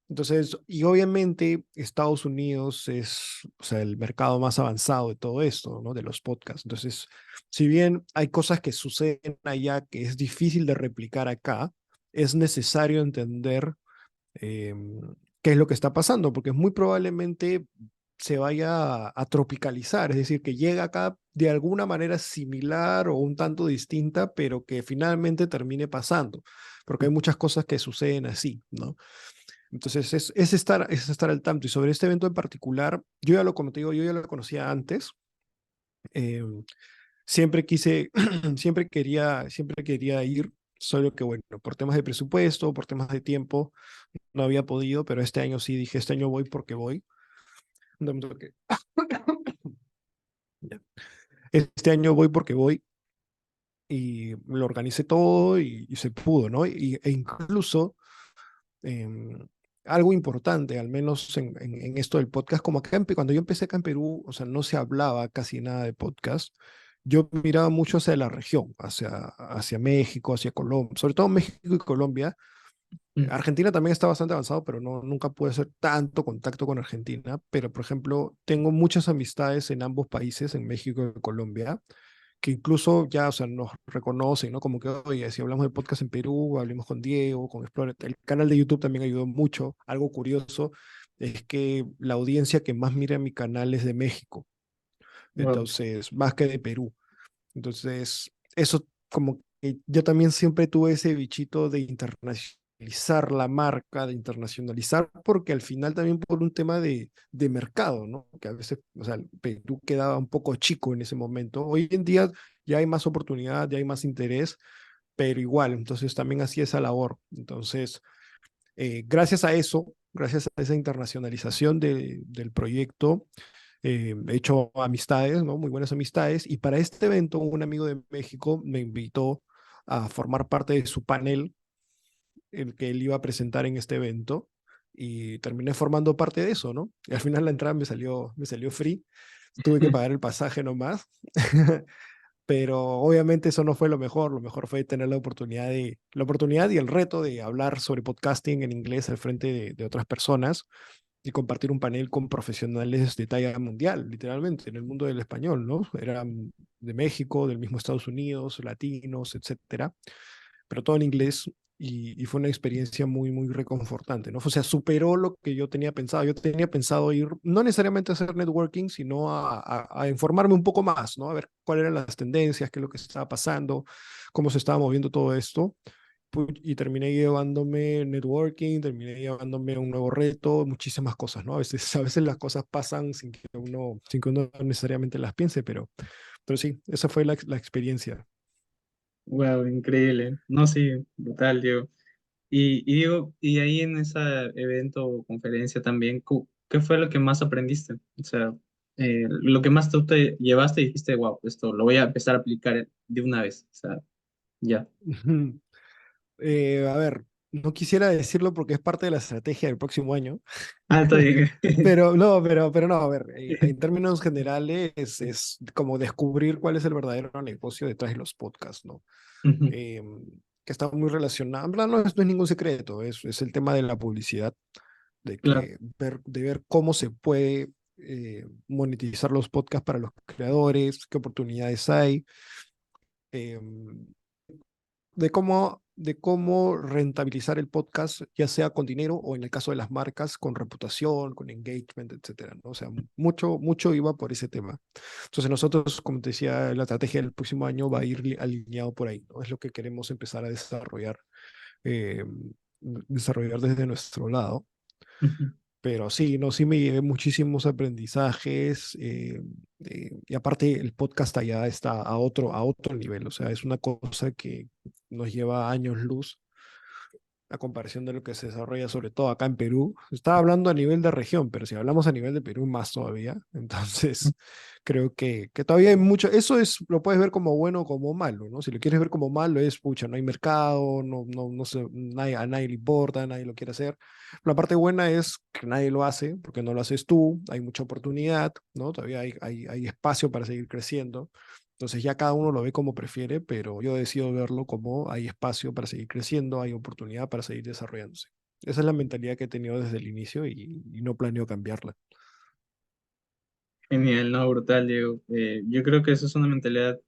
Entonces, y obviamente Estados Unidos es, o sea, el mercado más avanzado de todo esto, ¿no? De los podcasts. Entonces, si bien hay cosas que suceden allá que es difícil de replicar acá, es necesario entender eh, qué es lo que está pasando, porque muy probablemente se vaya a tropicalizar, es decir, que llega acá de alguna manera similar o un tanto distinta, pero que finalmente termine pasando, porque hay muchas cosas que suceden así, ¿no? Entonces es estar al tanto. Y sobre este evento en particular, yo ya lo, como te digo, yo ya lo conocía antes. eh, Siempre quise, siempre quería ir, solo que bueno, por temas de presupuesto, por temas de tiempo, no había podido, pero este año sí dije, este año voy porque voy. No me toque. Ya. Este año voy porque voy y lo organicé todo y se pudo, ¿no? E incluso em, algo importante, al menos en esto del podcast, como acá cuando yo empecé acá en Perú, o sea, no se hablaba casi nada de podcast. Yo miraba mucho hacia la región, hacia México, hacia Colombia, sobre todo México y Colombia. Mm. Argentina también está bastante avanzado, pero nunca pude hacer tanto contacto con Argentina. Pero, por ejemplo, tengo muchas amistades en ambos países, en México y Colombia, que incluso ya, o sea, nos reconocen, ¿no? Como que, oye, si hablamos de podcast en Perú, hablemos con Diego, con Explorer. El canal de YouTube también ayudó mucho. Algo curioso es que la audiencia que más mira mi canal es de México, Wow. entonces, más que de Perú. Entonces, eso como que yo también siempre tuve ese bichito de internacionalizar la marca, de internacionalizar, porque al final también por un tema de mercado, ¿no? Que a veces, o sea, Perú quedaba un poco chico en ese momento. Hoy en día ya hay más oportunidad, ya hay más interés, pero igual, entonces también hacía esa labor. Entonces, gracias a eso, gracias a esa internacionalización del proyecto, he hecho amistades, ¿no? Muy buenas amistades. Y para este evento, un amigo de México me invitó a formar parte de su panel, el que él iba a presentar en este evento. y terminé formando parte de eso, ¿no? Y al final la entrada me salió free, tuve que pagar el pasaje nomás, pero obviamente eso no fue lo mejor fue tener la oportunidad y el reto de hablar sobre podcasting en inglés al frente de otras personas y compartir un panel con profesionales de talla mundial, literalmente, en el mundo del español, ¿no? Eran de México, del mismo Estados Unidos, latinos, etcétera, pero todo en inglés y fue una experiencia muy, muy reconfortante, ¿no? O sea, superó lo que yo tenía pensado. Yo tenía pensado ir, no necesariamente a hacer networking, sino a informarme un poco más, ¿no? A ver cuáles eran las tendencias, qué es lo que estaba pasando, cómo se estaba moviendo todo esto. Y terminé llevándome networking, terminé llevándome un nuevo reto, muchísimas cosas, ¿no? A veces las cosas pasan sin que uno necesariamente las piense, pero sí, esa fue la experiencia. Wow, increíble. No, sí, brutal, Diego. Y digo, y ahí en ese evento o conferencia también, ¿qué fue lo que más aprendiste? O sea, lo que más tú te llevaste y dijiste, wow, esto lo voy a empezar a aplicar de una vez. O sea, ya. A ver, no quisiera decirlo porque es parte de la estrategia del próximo año, Ah, está bien. pero no, a ver, en términos generales es como descubrir cuál es el verdadero negocio detrás de los podcasts, ¿no? Ujú. Eh, que está muy relacionado, en verdad no es ningún secreto, es el tema de la publicidad, Claro. de ver cómo se puede monetizar los podcasts para los creadores, qué oportunidades hay. Eh, de cómo rentabilizar el podcast, ya sea con dinero o en el caso de las marcas, con reputación, con engagement, etcétera, ¿no? O sea, mucho iba por ese tema. Entonces nosotros, como te decía, la estrategia del próximo año va a ir alineado por ahí, ¿no? Es lo que queremos empezar a eh, desarrollar desde nuestro lado. Ujú. Pero sí, no, sí me llevé muchísimos aprendizajes y aparte el podcast allá está a otro nivel, o sea, es una cosa que nos lleva años luz a comparación de lo que se desarrolla sobre todo acá en Perú. Estaba hablando a nivel de región, pero si hablamos a nivel de Perú más todavía. Entonces, creo que todavía hay mucho, eso es, lo puedes ver como bueno o como malo, ¿no? Si lo quieres ver como malo es, pucha, no hay mercado, no sé, a nadie le importa, nadie lo quiere hacer. La parte buena es que nadie lo hace, porque no lo haces tú, hay mucha oportunidad, ¿no? Todavía hay espacio para seguir creciendo. Entonces ya cada uno lo ve como prefiere, pero yo decido verlo como hay espacio para seguir creciendo, hay oportunidad para seguir desarrollándose. Esa es la mentalidad que he tenido desde el inicio y no planeo cambiarla. Genial, no, brutal, Diego. Yo creo que eso es una mentalidad,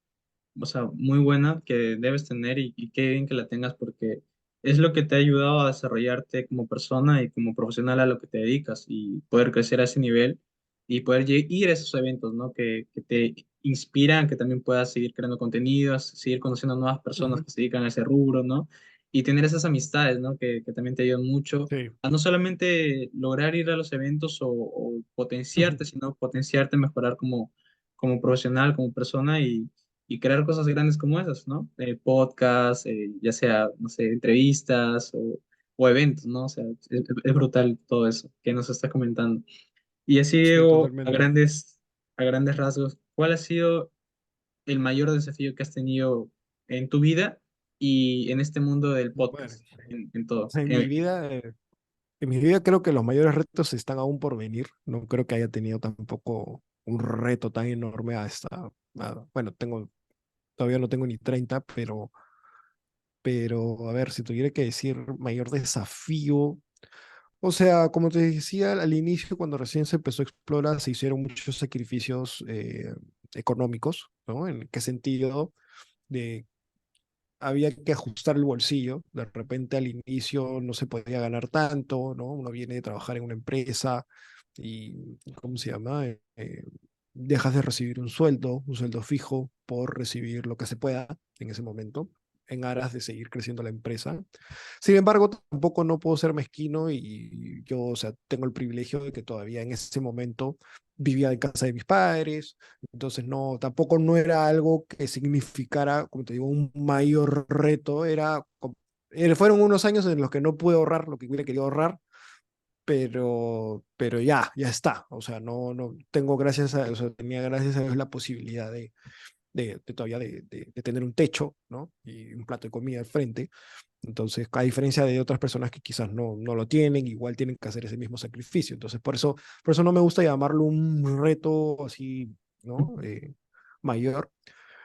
o sea, muy buena que debes tener y qué bien que la tengas porque es lo que te ha ayudado a desarrollarte como persona y como profesional a lo que te dedicas y poder crecer a ese nivel y poder ir a esos eventos, ¿no? Que te inspiran, que también puedas seguir creando contenidos, seguir conociendo nuevas personas Ujú. que se dedican a ese rubro, ¿no? Y tener esas amistades, ¿no? Que también te ayudan mucho Sí. a no solamente lograr ir a los eventos o Ujú. potenciarte, sino potenciarte, mejorar como profesional, como persona y crear cosas grandes como esas, ¿no? Podcasts, ya sea, no sé, entrevistas o eventos, ¿no? O sea, es brutal todo eso que nos está comentando. Y así, Sí, Diego, totalmente. a grandes rasgos, ¿cuál ha sido el mayor desafío que has tenido en tu vida y en este mundo del Bueno, podcast, en todo? en mi vida, en mi vida creo que los mayores retos están aún por venir. No creo que haya tenido tampoco un reto tan enorme bueno, todavía no tengo ni 30, pero a ver, si tuviera que decir mayor desafío, o sea, como te decía al inicio, cuando recién se empezó a explorar, se hicieron muchos sacrificios económicos, ¿no? ¿En qué sentido? De había que ajustar el bolsillo. De repente al inicio no se podía ganar tanto, ¿no? Uno viene de trabajar en una empresa y, ¿cómo se llama? Dejas de recibir un sueldo fijo por recibir lo que se pueda en ese momento, en aras de seguir creciendo la empresa. Sin embargo, tampoco no puedo ser mezquino y yo, o sea, tengo el privilegio de que todavía en ese momento vivía en casa de mis padres, entonces no, tampoco no era algo que significara, como te digo, un mayor reto, fueron unos años en los que no pude ahorrar lo que hubiera querido ahorrar, pero ya está, o sea, no, tengo o sea, tenía gracias a Dios la posibilidad de todavía de tener un techo, ¿no? Y un plato de comida al frente, Entonces, a diferencia de otras personas que quizás no lo tienen, igual tienen que hacer ese mismo sacrificio. Entonces, por eso no me gusta llamarlo un reto así, ¿no? Mayor.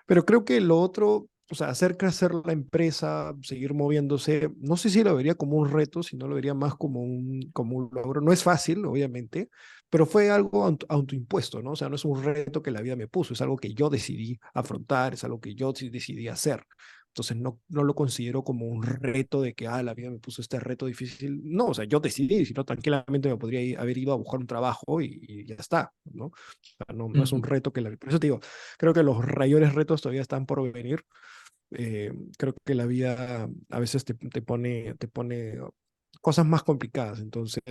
Pero creo que lo otro, o sea, hacer crecer la empresa, seguir moviéndose, no sé si lo vería como un reto, sino lo vería más como un logro. No es fácil, obviamente, pero fue algo autoimpuesto, ¿no? O sea, no es un reto que la vida me puso, es algo que yo decidí afrontar, es algo que yo sí decidí hacer. Entonces no lo considero como un reto de que, la vida me puso este reto difícil. No, o sea, yo decidí, si no, tranquilamente me podría haber ido a buscar un trabajo y ya está, ¿no? O sea, no es un Ujú, reto por eso te digo, creo que los mayores retos todavía están por venir. Creo que la vida a veces te pone cosas más complicadas, entonces,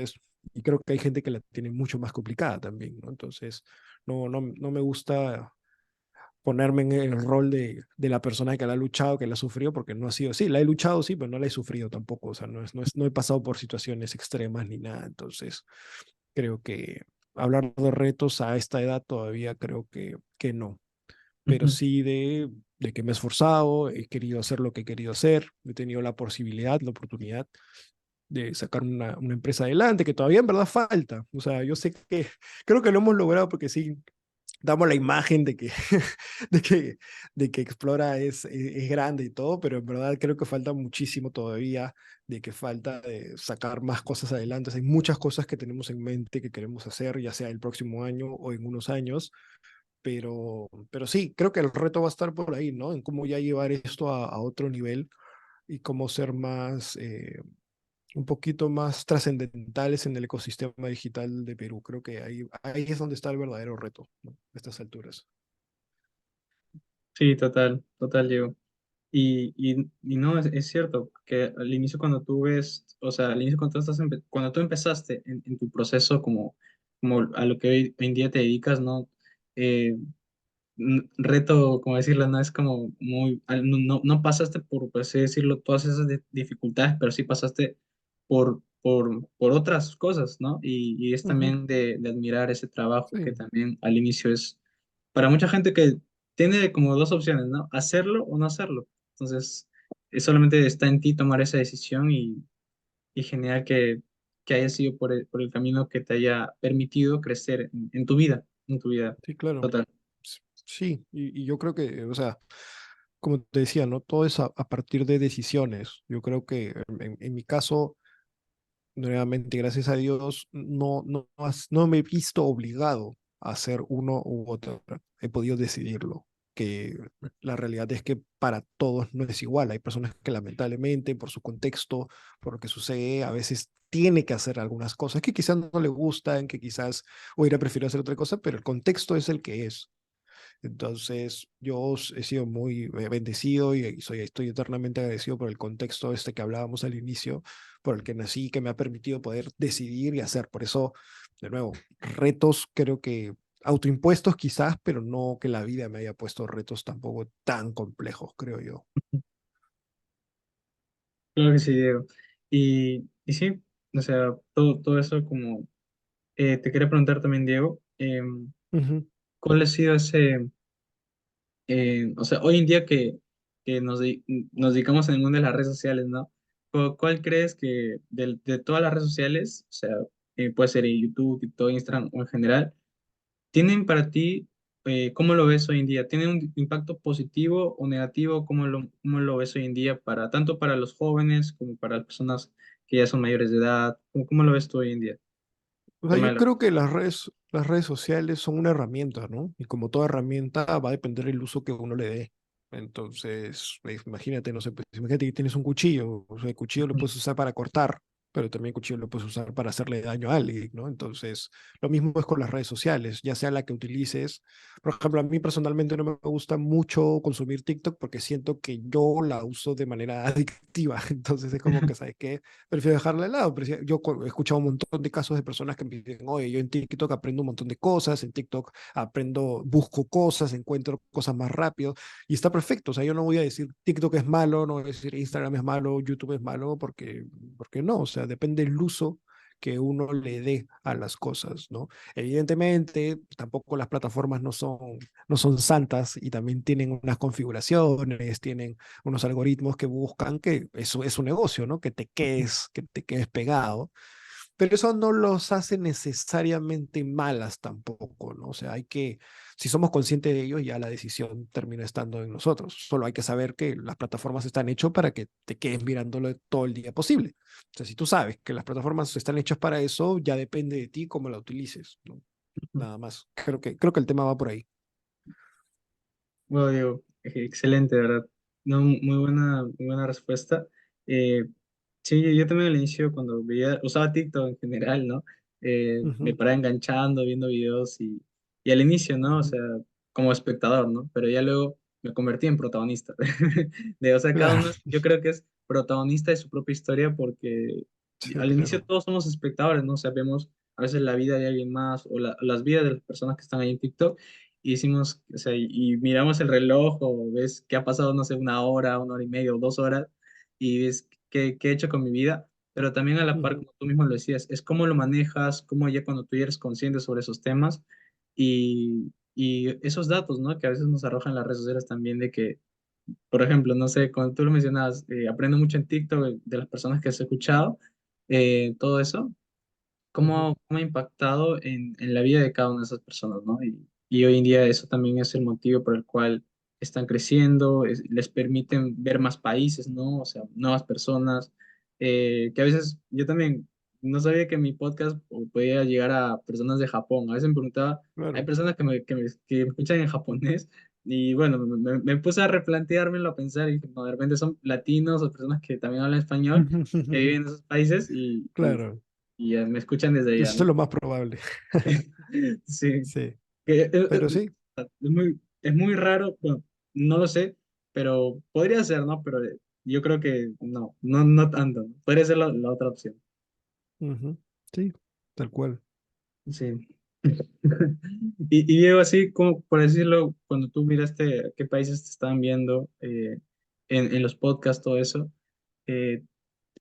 y creo que hay gente que la tiene mucho más complicada también, ¿no? Entonces, no me gusta ponerme en el rol de la persona que la ha luchado, que la ha sufrido, porque no ha sido, sí, la he luchado, sí, pero no la he sufrido tampoco, o sea, no he pasado por situaciones extremas ni nada, entonces, creo que hablar de retos a esta edad todavía creo que no, pero ujú. sí de que me he esforzado, he querido hacer lo que he querido hacer, he tenido la posibilidad, la oportunidad de sacar una empresa adelante, que todavía en verdad falta. O sea, yo sé que creo que lo hemos logrado porque sí damos la imagen de que, de que, de que Explora es grande y todo, pero en verdad creo que falta muchísimo todavía, de que falta de sacar más cosas adelante. O sea, hay muchas cosas que tenemos en mente que queremos hacer, ya sea el próximo año o en unos años, pero sí, creo que el reto va a estar por ahí, ¿no? En cómo ya llevar esto a otro nivel y cómo ser un poquito más trascendentales en el ecosistema digital de Perú. Creo que ahí es donde está el verdadero reto, ¿no? A estas alturas. Sí, total, total, Diego. Y no, es cierto que al inicio cuando tú ves, o sea, al inicio cuando tú, cuando tú empezaste en tu proceso como a lo que hoy en día te dedicas, ¿no? Eh, Reto, como decirlo, no es como muy, no pasaste por así decirlo, todas esas dificultades, pero sí pasaste por otras cosas, ¿no? Y es Ujú. también de admirar ese trabajo que Sí, también al inicio es para mucha gente que tiene como dos opciones, ¿no? Hacerlo o no hacerlo. Entonces, solamente está en ti tomar esa decisión y genial que haya sido por el camino que te haya permitido crecer en tu vida sí, claro. total. Sí, y yo creo que, o sea, como te decía, ¿no? Todo es a partir de decisiones. Yo creo que en mi caso, nuevamente, gracias a Dios, no me he visto obligado a hacer uno u otro. He podido decidirlo. Que la realidad es que para todos no es igual. Hay personas que lamentablemente, por su contexto, por lo que sucede, a veces tiene que hacer algunas cosas que quizás no le gustan, que quizás hubiera preferido hacer otra cosa, pero el contexto es el que es. Entonces, yo he sido muy bendecido y estoy eternamente agradecido por el contexto este que hablábamos al inicio, por el que nací, que me ha permitido poder decidir y hacer. Por eso, de nuevo, retos creo que autoimpuestos quizás, pero no que la vida me haya puesto retos tampoco tan complejos, creo yo. Claro que sí, Diego. Y sí, o sea, todo eso como... te quería preguntar también, Diego, Ujú. ¿cuál ha sido ese... o sea, hoy en día que nos dedicamos en el mundo de las redes sociales, ¿no? ¿Cuál crees que de todas las redes sociales, o sea, puede ser en YouTube, TikTok, Instagram o en general, tienen para ti, cómo lo ves hoy en día? ¿Tienen un impacto positivo o negativo? Cómo lo ves hoy en día para tanto para los jóvenes como para las personas que ya son mayores de edad? ¿Cómo lo ves tú hoy en día? O sea, Tema de yo la- creo que las redes sociales son una herramienta, ¿no? Y como toda herramienta va a depender del uso que uno le dé. Entonces, imagínate, no sé, pues, imagínate que tienes un cuchillo, o sea, el cuchillo lo puedes usar para cortar, pero también el cuchillo lo puedes usar para hacerle daño a alguien, ¿no? Entonces, lo mismo es con las redes sociales, ya sea la que utilices. Por ejemplo, a mí personalmente no me gusta mucho consumir TikTok porque siento que yo la uso de manera adictiva. Entonces, es como que, ¿sabes qué? Prefiero dejarla de lado. Pero yo he escuchado un montón de casos de personas que me dicen, oye, yo en TikTok aprendo un montón de cosas, en TikTok aprendo, busco cosas, encuentro cosas más rápido y está perfecto. O sea, yo no voy a decir TikTok es malo, no voy a decir Instagram es malo, YouTube es malo, porque no. O sea, depende del uso que uno le dé a las cosas, ¿no? Evidentemente, tampoco las plataformas no son santas y también tienen unas configuraciones, tienen unos algoritmos que buscan que eso es un negocio, ¿no? Que te quedes pegado, pero eso no los hace necesariamente malas tampoco, ¿no? O sea, si somos conscientes de ello, ya la decisión termina estando en nosotros. Solo hay que saber que las plataformas están hechas para que te quedes mirándolo todo el día posible. O sea, si tú sabes que las plataformas están hechas para eso, ya depende de ti cómo la utilices, ¿no? Nada más. Creo que el tema va por ahí. Bueno, Diego, excelente, ¿verdad? No, muy buena respuesta. Eh, sí, yo también al inicio, cuando usaba TikTok en general, ¿no? Me Ujú, paraba enganchando, viendo videos y al inicio, ¿no? O ujú. sea, como espectador, ¿no? Pero ya luego me convertí en protagonista. O sea, cada Claro, uno, yo creo que es protagonista de su propia historia porque sí, al inicio claro. todos somos espectadores, ¿no? O sea, vemos a veces la vida de alguien más o las vidas de las personas que están ahí en TikTok y hicimos, o sea, y miramos el reloj o ves que ha pasado, no sé, una hora y media o 2 horas y ves qué he hecho con mi vida, pero también a la par, Ujú, como tú mismo lo decías, es cómo lo manejas, cómo ya cuando tú ya eres consciente sobre esos temas y esos datos, ¿no? Que a veces nos arrojan las redes sociales también de que, por ejemplo, no sé, cuando tú lo mencionabas, aprendo mucho en TikTok de las personas que has escuchado, todo eso ujú, cómo ha impactado en la vida de cada una de esas personas, ¿no? Y hoy en día eso también es el motivo por el cual están creciendo, les permiten ver más países, ¿no? O sea, nuevas personas, que a veces yo también no sabía que mi podcast podía llegar a personas de Japón. A veces me preguntaba, hay claro. personas que me escuchan en japonés. Y bueno, me puse a replanteármelo, a pensar, y dije, no, de repente son latinos o personas que también hablan español, que viven en esos países Claro, y me escuchan desde allá, eso es ¿no? lo más probable. Sí, Sí, es pero sí. es muy raro, bueno, no lo sé, pero podría ser, ¿no? Pero yo creo que no tanto, ¿no? Podría ser la otra opción, Ujú, sí, tal cual. sí. Y Diego, así como por decirlo, cuando tú miraste qué países te estaban viendo en los podcasts, todo eso, eh,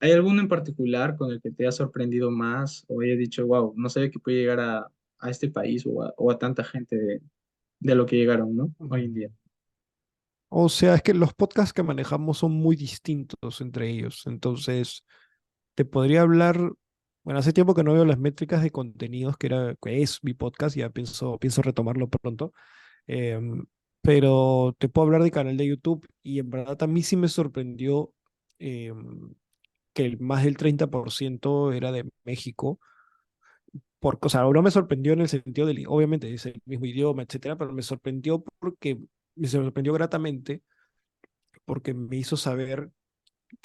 ¿hay alguno en particular con el que te haya sorprendido más o hayas dicho, wow, no sabía que puede llegar a este país o a tanta gente de lo que llegaron, ¿no? Hoy en día. Ujú. O sea, es que los podcasts que manejamos son muy distintos entre ellos. Entonces, te podría hablar, bueno, hace tiempo que no veo las métricas de contenidos, que es mi podcast, ya pienso retomarlo pronto. Em, pero te puedo hablar de canal de YouTube y en verdad a mí sí me sorprendió em, que más del 30% era de México. O sea, no me sorprendió en el sentido de, obviamente, es el mismo idioma, etcétera, pero me sorprendió gratamente porque me hizo saber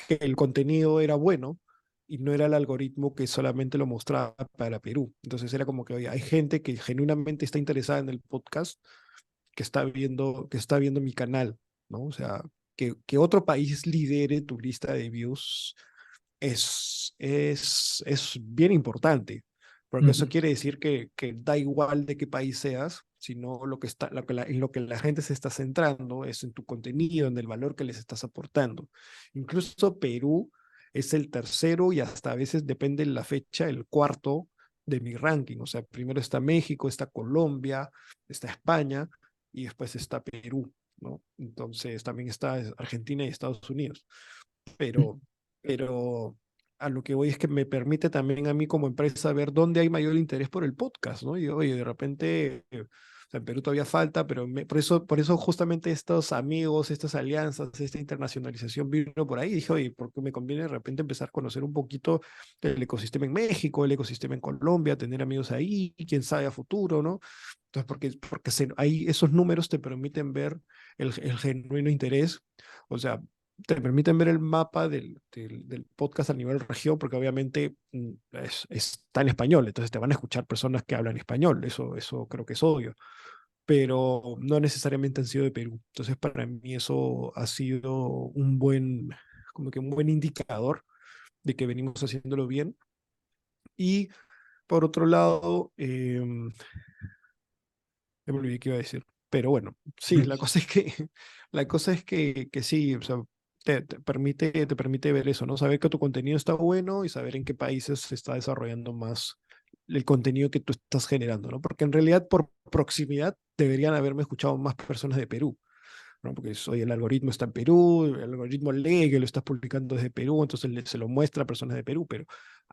que el contenido era bueno y no era el algoritmo que solamente lo mostraba para Perú. Entonces era como que, oye, hay gente que genuinamente está interesada en el podcast, que está viendo mi canal, ¿no? O sea, que otro país lidere tu lista de views es bien importante, porque eso Ujú, quiere decir que da igual de qué país seas, sino en lo que la gente se está centrando es en tu contenido, en el valor que les estás aportando. Incluso Perú es el tercero y hasta a veces depende de la fecha, el cuarto de mi ranking. O sea, primero está México, está Colombia, está España y después está Perú, ¿no? Entonces también está Argentina y Estados Unidos. Pero, pero a lo que voy es que me permite también a mí como empresa ver dónde hay mayor interés por el podcast, ¿no? Y oye, de repente, o sea, en Perú todavía falta, pero por eso justamente estos amigos, estas alianzas, esta internacionalización vino por ahí. Dije, oye, ¿por qué me conviene de repente empezar a conocer un poquito el ecosistema en México, el ecosistema en Colombia, tener amigos ahí, y quién sabe a futuro, ¿no? Entonces, porque ahí esos números te permiten ver el genuino interés. O sea, te permiten ver el mapa del podcast a nivel región, porque obviamente está en español, entonces te van a escuchar personas que hablan español, eso creo que es obvio, pero no necesariamente han sido de Perú. Entonces, para mí eso ha sido como que un buen indicador de que venimos haciéndolo bien. Y por otro lado, me olvidé qué iba a decir. Pero bueno, sí, la cosa es que, la cosa es que sí, o sea, te permite ver eso, ¿no? Saber que tu contenido está bueno y saber en qué países se está desarrollando más el contenido que tú estás generando, ¿no? Porque en realidad por proximidad deberían haberme escuchado más personas de Perú, ¿no? Porque soy el algoritmo está en Perú, el algoritmo lee que lo estás publicando desde Perú, entonces se lo muestra a personas de Perú, pero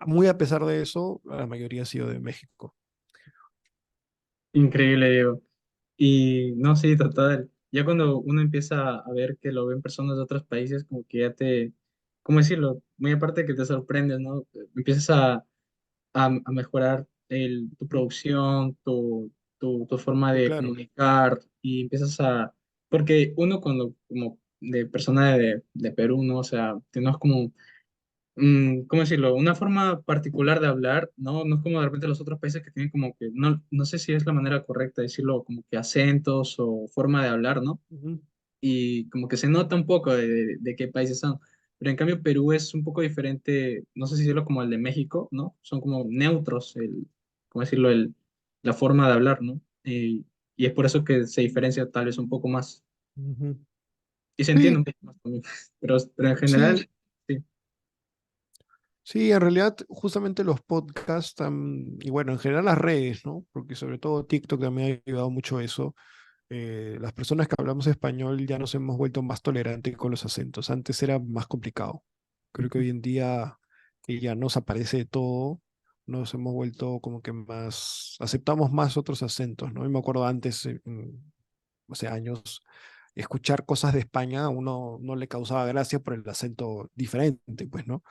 muy a pesar de eso, la mayoría ha sido de México. Increíble, Diego. Y no, sí, total. Ya cuando uno empieza a ver que lo ven personas de otros países, como que ya te, ¿cómo decirlo? Muy aparte de que te sorprendes, ¿no? Empiezas a mejorar tu producción, tu forma Sí, de claro. comunicar y empiezas a... Porque uno cuando, como de persona de Perú, ¿no? O sea, tenemos como ¿cómo decirlo? Una forma particular de hablar, ¿no? No es como de repente los otros países que tienen como que, no sé si es la manera correcta de decirlo, como que acentos o forma de hablar, ¿no? Ujú, Y como que se nota un poco de qué países son. Pero en cambio Perú es un poco diferente, no sé si decirlo como el de México, ¿no? Son como neutros, ¿cómo decirlo? La forma de hablar, ¿no? Y es por eso que se diferencia tal vez un poco más. ujú. Y se entiende un Sí, poco más también. Pero en sí, general, sí. sí, en realidad justamente los podcasts y bueno, en general las redes, ¿no? Porque sobre todo TikTok también ha ayudado mucho a eso. Las personas que hablamos español ya nos hemos vuelto más tolerantes con los acentos. Antes era más complicado. Creo que hoy en día que ya nos aparece de todo, nos hemos vuelto como que más, aceptamos más otros acentos, ¿no? Y me acuerdo antes, hace años, escuchar cosas de España a uno no le causaba gracia por el acento diferente, pues, ¿no?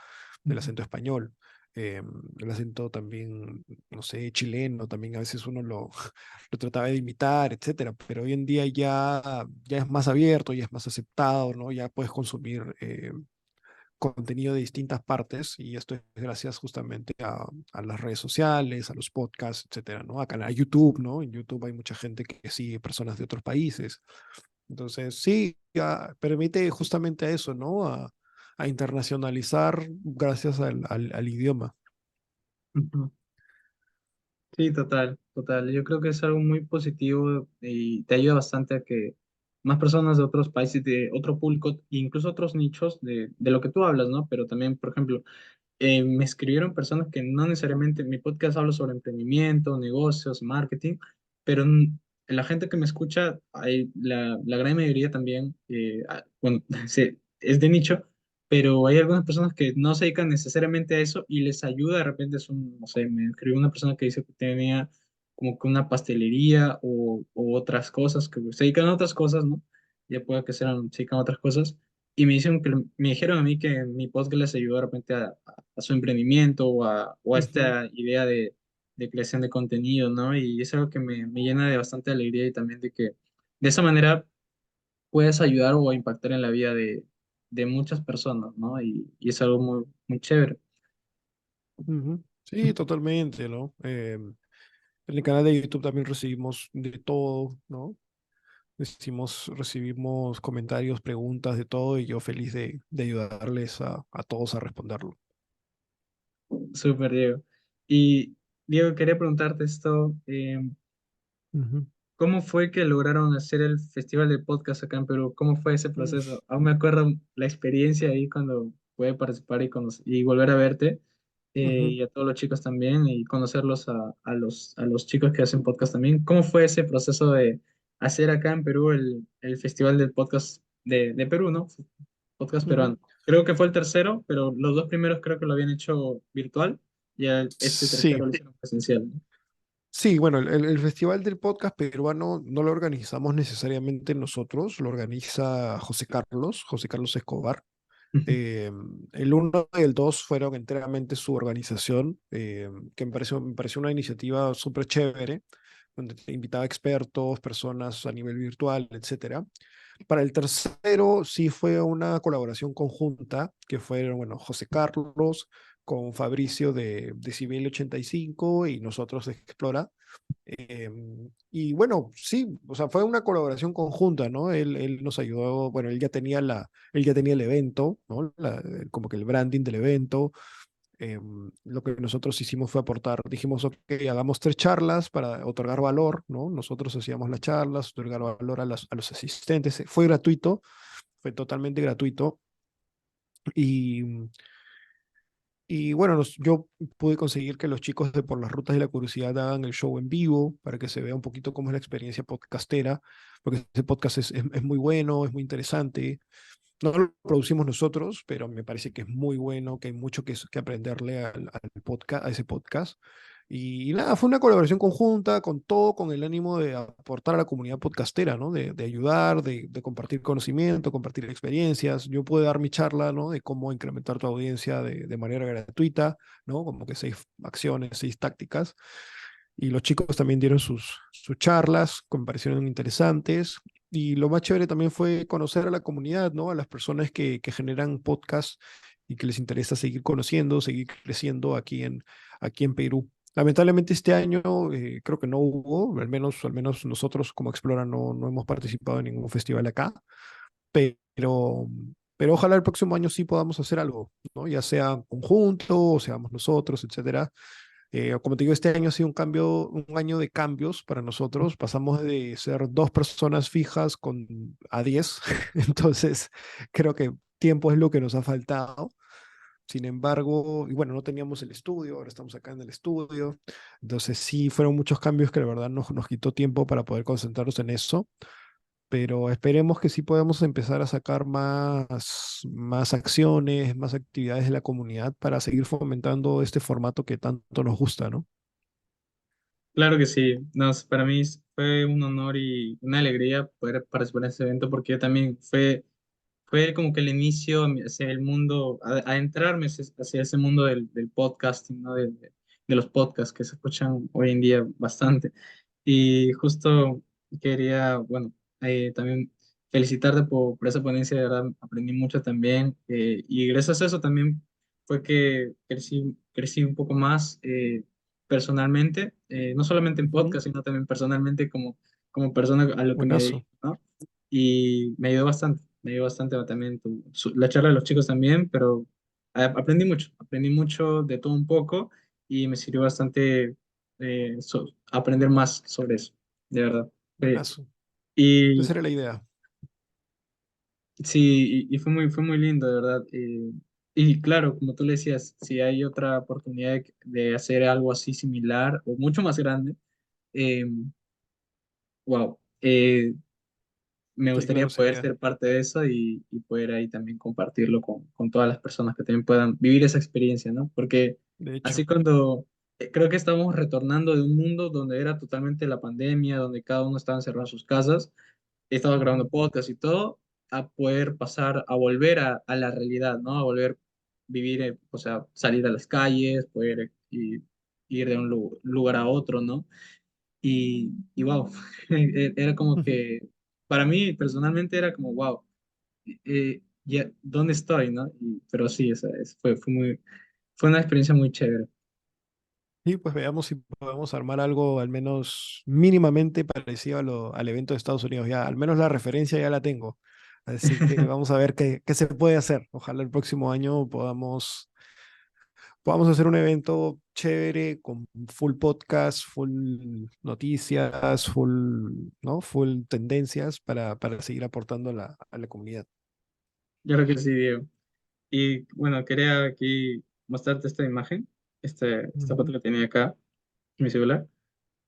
Del acento español. El acento también, no sé, chileno, también a veces uno lo trataba de imitar, etcétera, pero hoy en día ya es más abierto, ya es más aceptado, ¿no? Ya puedes consumir contenido de distintas partes y esto es gracias justamente a las redes sociales, a los podcasts, etcétera, ¿no? A YouTube, ¿no? En YouTube hay mucha gente que sigue personas de otros países. Entonces, sí, permite justamente a eso, ¿no? A internacionalizar gracias al idioma. Ujú. Sí, total, total. Yo creo que es algo muy positivo y te ayuda bastante a que más personas de otros países, de otro público, incluso otros nichos de lo que tú hablas, ¿no? Pero también, por ejemplo, me escribieron personas que no necesariamente, en mi podcast hablo sobre emprendimiento, negocios, marketing, pero la gente que me escucha, la gran mayoría también, bueno, es de nicho, pero hay algunas personas que no se dedican necesariamente a eso y les ayuda, de repente es no sé, me escribió una persona que dice que tenía como que una pastelería o otras cosas, que se dedican a otras cosas, ¿no? Ya puede que sean, se dedican a otras cosas. Y me dijeron a mí que mi podcast les ayudó de repente a su emprendimiento o a Ujú, esta idea de creación de contenido, ¿no? Y es algo que me llena de bastante alegría y también de que de esa manera puedes ayudar o impactar en la vida de muchas personas, ¿no? Y es algo muy, muy chévere. ujú. Sí, totalmente, ¿no? En el canal de YouTube también recibimos de todo, ¿no? Recibimos comentarios, preguntas, de todo, y yo feliz de ayudarles a todos a responderlo. Súper, Diego. Y Diego, quería preguntarte esto. Ujú. ¿Cómo fue que lograron hacer el festival de podcast acá en Perú? ¿Cómo fue ese Mm, proceso? Aún me acuerdo la experiencia ahí cuando pude participar y volver a verte, ujú. y a todos los chicos también, y conocerlos a los chicos que hacen podcast también. ¿Cómo fue ese proceso de hacer acá en Perú el festival del podcast de Perú, ¿no? Podcast Ujú. peruano. Creo que fue el tercero, pero los dos primeros creo que lo habían hecho virtual, y este Sí, tercero lo hicieron presencial, ¿no? sí, bueno, el Festival del Podcast Peruano no lo organizamos necesariamente nosotros, lo organiza José Carlos Escobar. Eh, el uno y el 2 fueron enteramente su organización, que me pareció una iniciativa súper chévere, donde te invitaba expertos, personas a nivel virtual, etcétera. Para el tercero sí fue una colaboración conjunta, que fueron, bueno, José Carlos con Fabricio de Decibel 85 y nosotros de Explora. Y bueno, sí, o sea, fue una colaboración conjunta, ¿no? Él nos ayudó, bueno, él ya tenía el evento, ¿no? Como que el branding del evento. Lo que nosotros hicimos fue aportar, dijimos, ok, hagamos 3 charlas para otorgar valor, ¿no? Nosotros hacíamos las charlas, otorgar valor a los asistentes. Fue gratuito, fue totalmente gratuito. Y, y bueno, yo pude conseguir que los chicos de Por las Rutas de la Curiosidad hagan el show en vivo para que se vea un poquito cómo es la experiencia podcastera, porque ese podcast es muy bueno, es muy interesante. No lo producimos nosotros, pero me parece que es muy bueno, que hay mucho que aprenderle al podcast, a ese podcast. Y nada, fue una colaboración conjunta con todo, con el ánimo de aportar a la comunidad podcastera, ¿no? De ayudar, de compartir conocimiento, compartir experiencias. Yo pude dar mi charla, ¿no? De cómo incrementar tu audiencia de manera gratuita, ¿no? Como que 6 acciones, 6 tácticas. Y los chicos también dieron sus charlas, que me parecieron interesantes. Y lo más chévere también fue conocer a la comunidad, ¿no? A las personas que generan podcasts y que les interesa seguir conociendo, seguir creciendo aquí en Perú. Lamentablemente este año creo que no hubo, al menos nosotros como Explora no hemos participado en ningún festival acá, pero, pero ojalá el próximo año sí podamos hacer algo, ¿no? Ya sea conjunto, o seamos nosotros, etcétera. Como te digo, este año ha sido un año de cambios para nosotros. Pasamos de ser 2 personas fijas a 10. Entonces, creo que tiempo es lo que nos ha faltado. Sin embargo, y bueno, no teníamos el estudio, ahora estamos acá en el estudio. Entonces, sí, fueron muchos cambios que la verdad nos quitó tiempo para poder concentrarnos en eso. Pero esperemos que sí podamos empezar a sacar más acciones, más actividades de la comunidad para seguir fomentando este formato que tanto nos gusta, ¿no? Claro que sí. No, para mí fue un honor y una alegría poder participar en ese evento porque también fue como que el inicio hacia el mundo, a entrarme hacia ese mundo del podcasting, ¿no? De los podcasts que se escuchan hoy en día bastante. Y justo quería, bueno, también felicitarte por esa ponencia, de verdad, aprendí mucho también. Y gracias a eso también fue que crecí un poco más personalmente, no solamente en Ujú. podcast, sino también personalmente como persona a lo que me Buenazo. dedico, ¿no? Y me ayudó bastante también la charla de los chicos también, pero aprendí mucho de todo un poco y me sirvió bastante aprender más sobre eso, de verdad. Buenazo. Y Esa era la idea. sí, y fue muy lindo, de verdad. Y claro, como tú le decías, si hay otra oportunidad de hacer algo así similar o mucho más grande, eh, wow. Me Sí, gustaría claro, poder sería. ser parte de eso y poder ahí también compartirlo con todas las personas que también puedan vivir esa experiencia, ¿no? Porque De así hecho. cuando creo que estamos retornando de un mundo donde era totalmente la pandemia, donde cada uno estaba encerrado en sus casas, estaba grabando Ujú. podcast y todo, a poder pasar, a volver a la realidad, ¿no? A volver a vivir, o sea, salir a las calles, poder ir de un lugar a otro, ¿no? Y wow, era como Ujú. que, para mí personalmente era como, wow, ya, ¿dónde estoy, no? Pero sí, o sea, fue una experiencia muy chévere. Y pues veamos si podemos armar algo al menos mínimamente parecido al evento de Estados Unidos. Ya, al menos la referencia ya la tengo. Así que vamos a ver qué se puede hacer. Ojalá el próximo año podamos hacer un evento chévere con full podcast, full noticias, ¿no? Full tendencias para seguir aportando a la comunidad. Yo creo que sí, Diego. Y bueno, quería aquí mostrarte esta imagen, esta foto Ujú. que tenía acá en mi celular.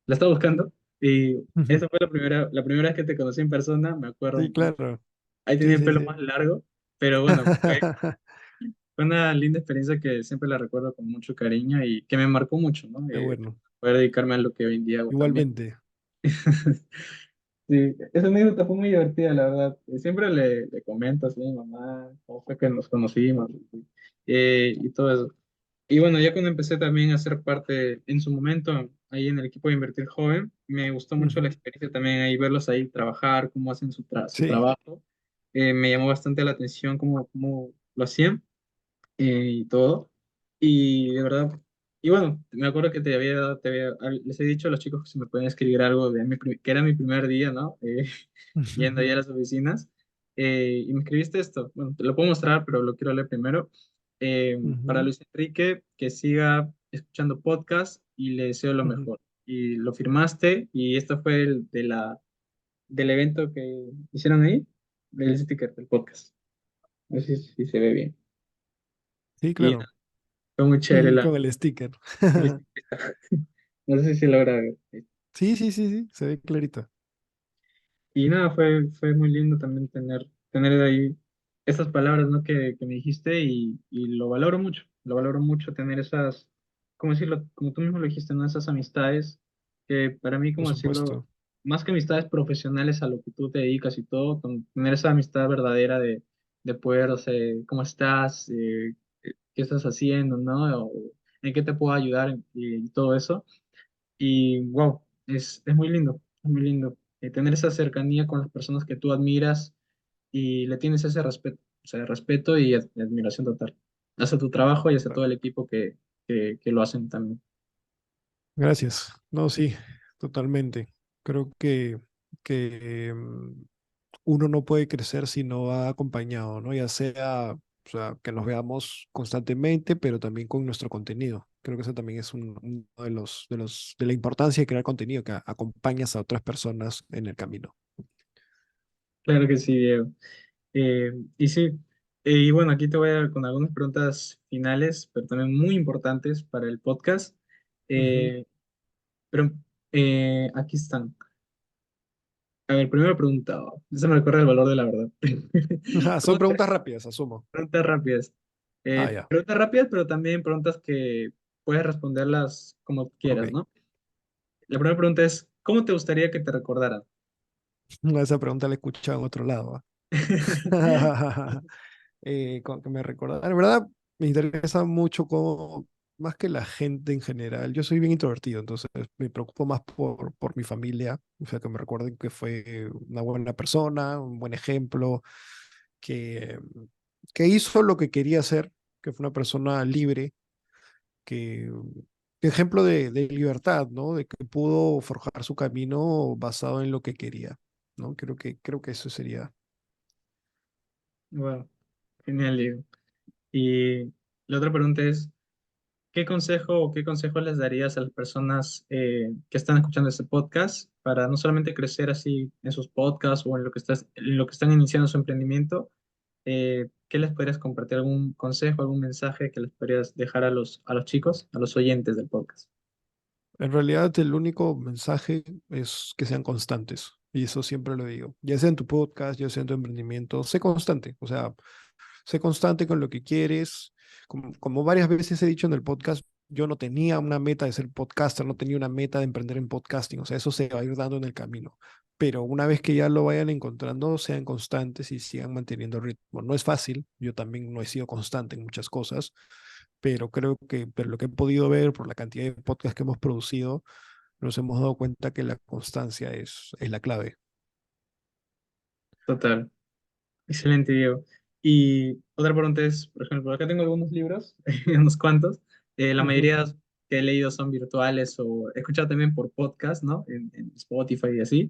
La estaba buscando y Ujú. esa fue la primera vez que te conocí en persona, me acuerdo. Sí, claro. Ahí tenía Sí, el sí, pelo sí. más largo, pero bueno, fue una linda experiencia que siempre la recuerdo con mucho cariño y que me marcó mucho, ¿no? Qué bueno. Poder dedicarme a lo que hoy en día hago también. Igualmente. Sí, esa anécdota fue muy divertida, la verdad. Siempre le comento así a mi mamá cómo fue que nos conocimos y todo eso. Y bueno, ya cuando empecé también a ser parte en su momento ahí en el equipo de Invertir Joven, me gustó mucho la Ujú. experiencia también ahí verlos ahí trabajar, cómo hacen su Sí. trabajo. Me llamó bastante la atención cómo lo hacían y todo. Y de verdad, y bueno, me acuerdo que les he dicho a los chicos que si me pueden escribir algo que era mi primer día, ¿no? Yendo ahí a las oficinas. Y me escribiste esto. Bueno, te lo puedo mostrar, pero lo quiero leer primero. Para Ujú. Luis Enrique, que siga escuchando podcast y le deseo lo Ujú. mejor. Y lo firmaste y esto fue del evento que hicieron ahí, del sticker del podcast. No sé si se ve bien. Sí, Y claro. fue muy chévere Con el sticker. el- no sé si logra ver. Sí, sí, sí, sí, se ve clarito. Y nada, fue muy lindo también tener ahí esas palabras, ¿no? que me dijiste y lo valoro mucho tener esas, ¿cómo decirlo? Como tú mismo lo dijiste, ¿no? Esas amistades que para mí, Por como decirlo, supuesto. más que amistades profesionales a lo que tú te dedicas y todo, tener esa amistad verdadera de poder, o sea, ¿cómo estás? ¿Qué estás haciendo? ¿No? O, ¿en qué te puedo ayudar? Y todo eso. Y wow, es muy lindo, es muy lindo. Tener esa cercanía con las personas que tú admiras y le tienes ese respeto, o sea, respeto y admiración total. Hacia tu trabajo y hacia todo el equipo que lo hacen también. Gracias. No, sí, totalmente. Creo que uno no puede crecer si no va acompañado, ¿no? Ya sea, o sea, que nos veamos constantemente, pero también con nuestro contenido. Creo que eso también es uno de la importancia de crear contenido, que acompañas a otras personas en el camino. Claro que sí, Diego. Y sí, y bueno, aquí te voy a dar con algunas preguntas finales, pero también muy importantes para el podcast. Ujú. Eh, pero aquí están. A ver, primera pregunta. Eso me recuerda el valor de la verdad. Son ¿Cómo te, preguntas rápidas, asumo. Preguntas rápidas. Ah, ya. Preguntas rápidas, pero también preguntas que puedes responderlas como Ok. quieras, ¿no? La primera pregunta es, ¿cómo te gustaría que te recordaran? Esa pregunta la he escuchado en otro lado. ¿Ah? Que me recordara. En verdad, me interesa mucho cómo, más que la gente en general, yo soy bien introvertido, entonces me preocupo más por mi familia, o sea, que me recuerden que fue una buena persona, un buen ejemplo, que, que hizo lo que quería hacer, que fue una persona libre, que ejemplo de libertad, ¿no? De que pudo forjar su camino basado en lo que quería, ¿no? Creo que eso sería. Wow, genial, Diego. Y la otra pregunta es, qué consejo les darías a las personas que están escuchando este podcast para no solamente crecer así en sus podcasts o en lo que están iniciando su emprendimiento? ¿Qué les podrías compartir? ¿Algún consejo, algún mensaje que les podrías dejar a los chicos, a los oyentes del podcast? En realidad, el único mensaje es que sean constantes. Y eso siempre lo digo. Ya sea en tu podcast, ya sea en tu emprendimiento, sé constante. O sea, sé constante con lo que quieres. Como varias veces he dicho en el podcast, yo no tenía una meta de ser podcaster, no tenía una meta de emprender en podcasting. O sea, eso se va a ir dando en el camino. Pero una vez que ya lo vayan encontrando, sean constantes y sigan manteniendo el ritmo. No es fácil. Yo también no he sido constante en muchas cosas, pero creo que por lo que he podido ver, por la cantidad de podcasts que hemos producido, nos hemos dado cuenta que la constancia es la clave. Total. Excelente, Diego. Y otra pregunta es, por ejemplo, acá tengo algunos libros, unos cuantos. La Ujú. mayoría que he leído son virtuales o he escuchado también por podcast, ¿no? En Spotify y así.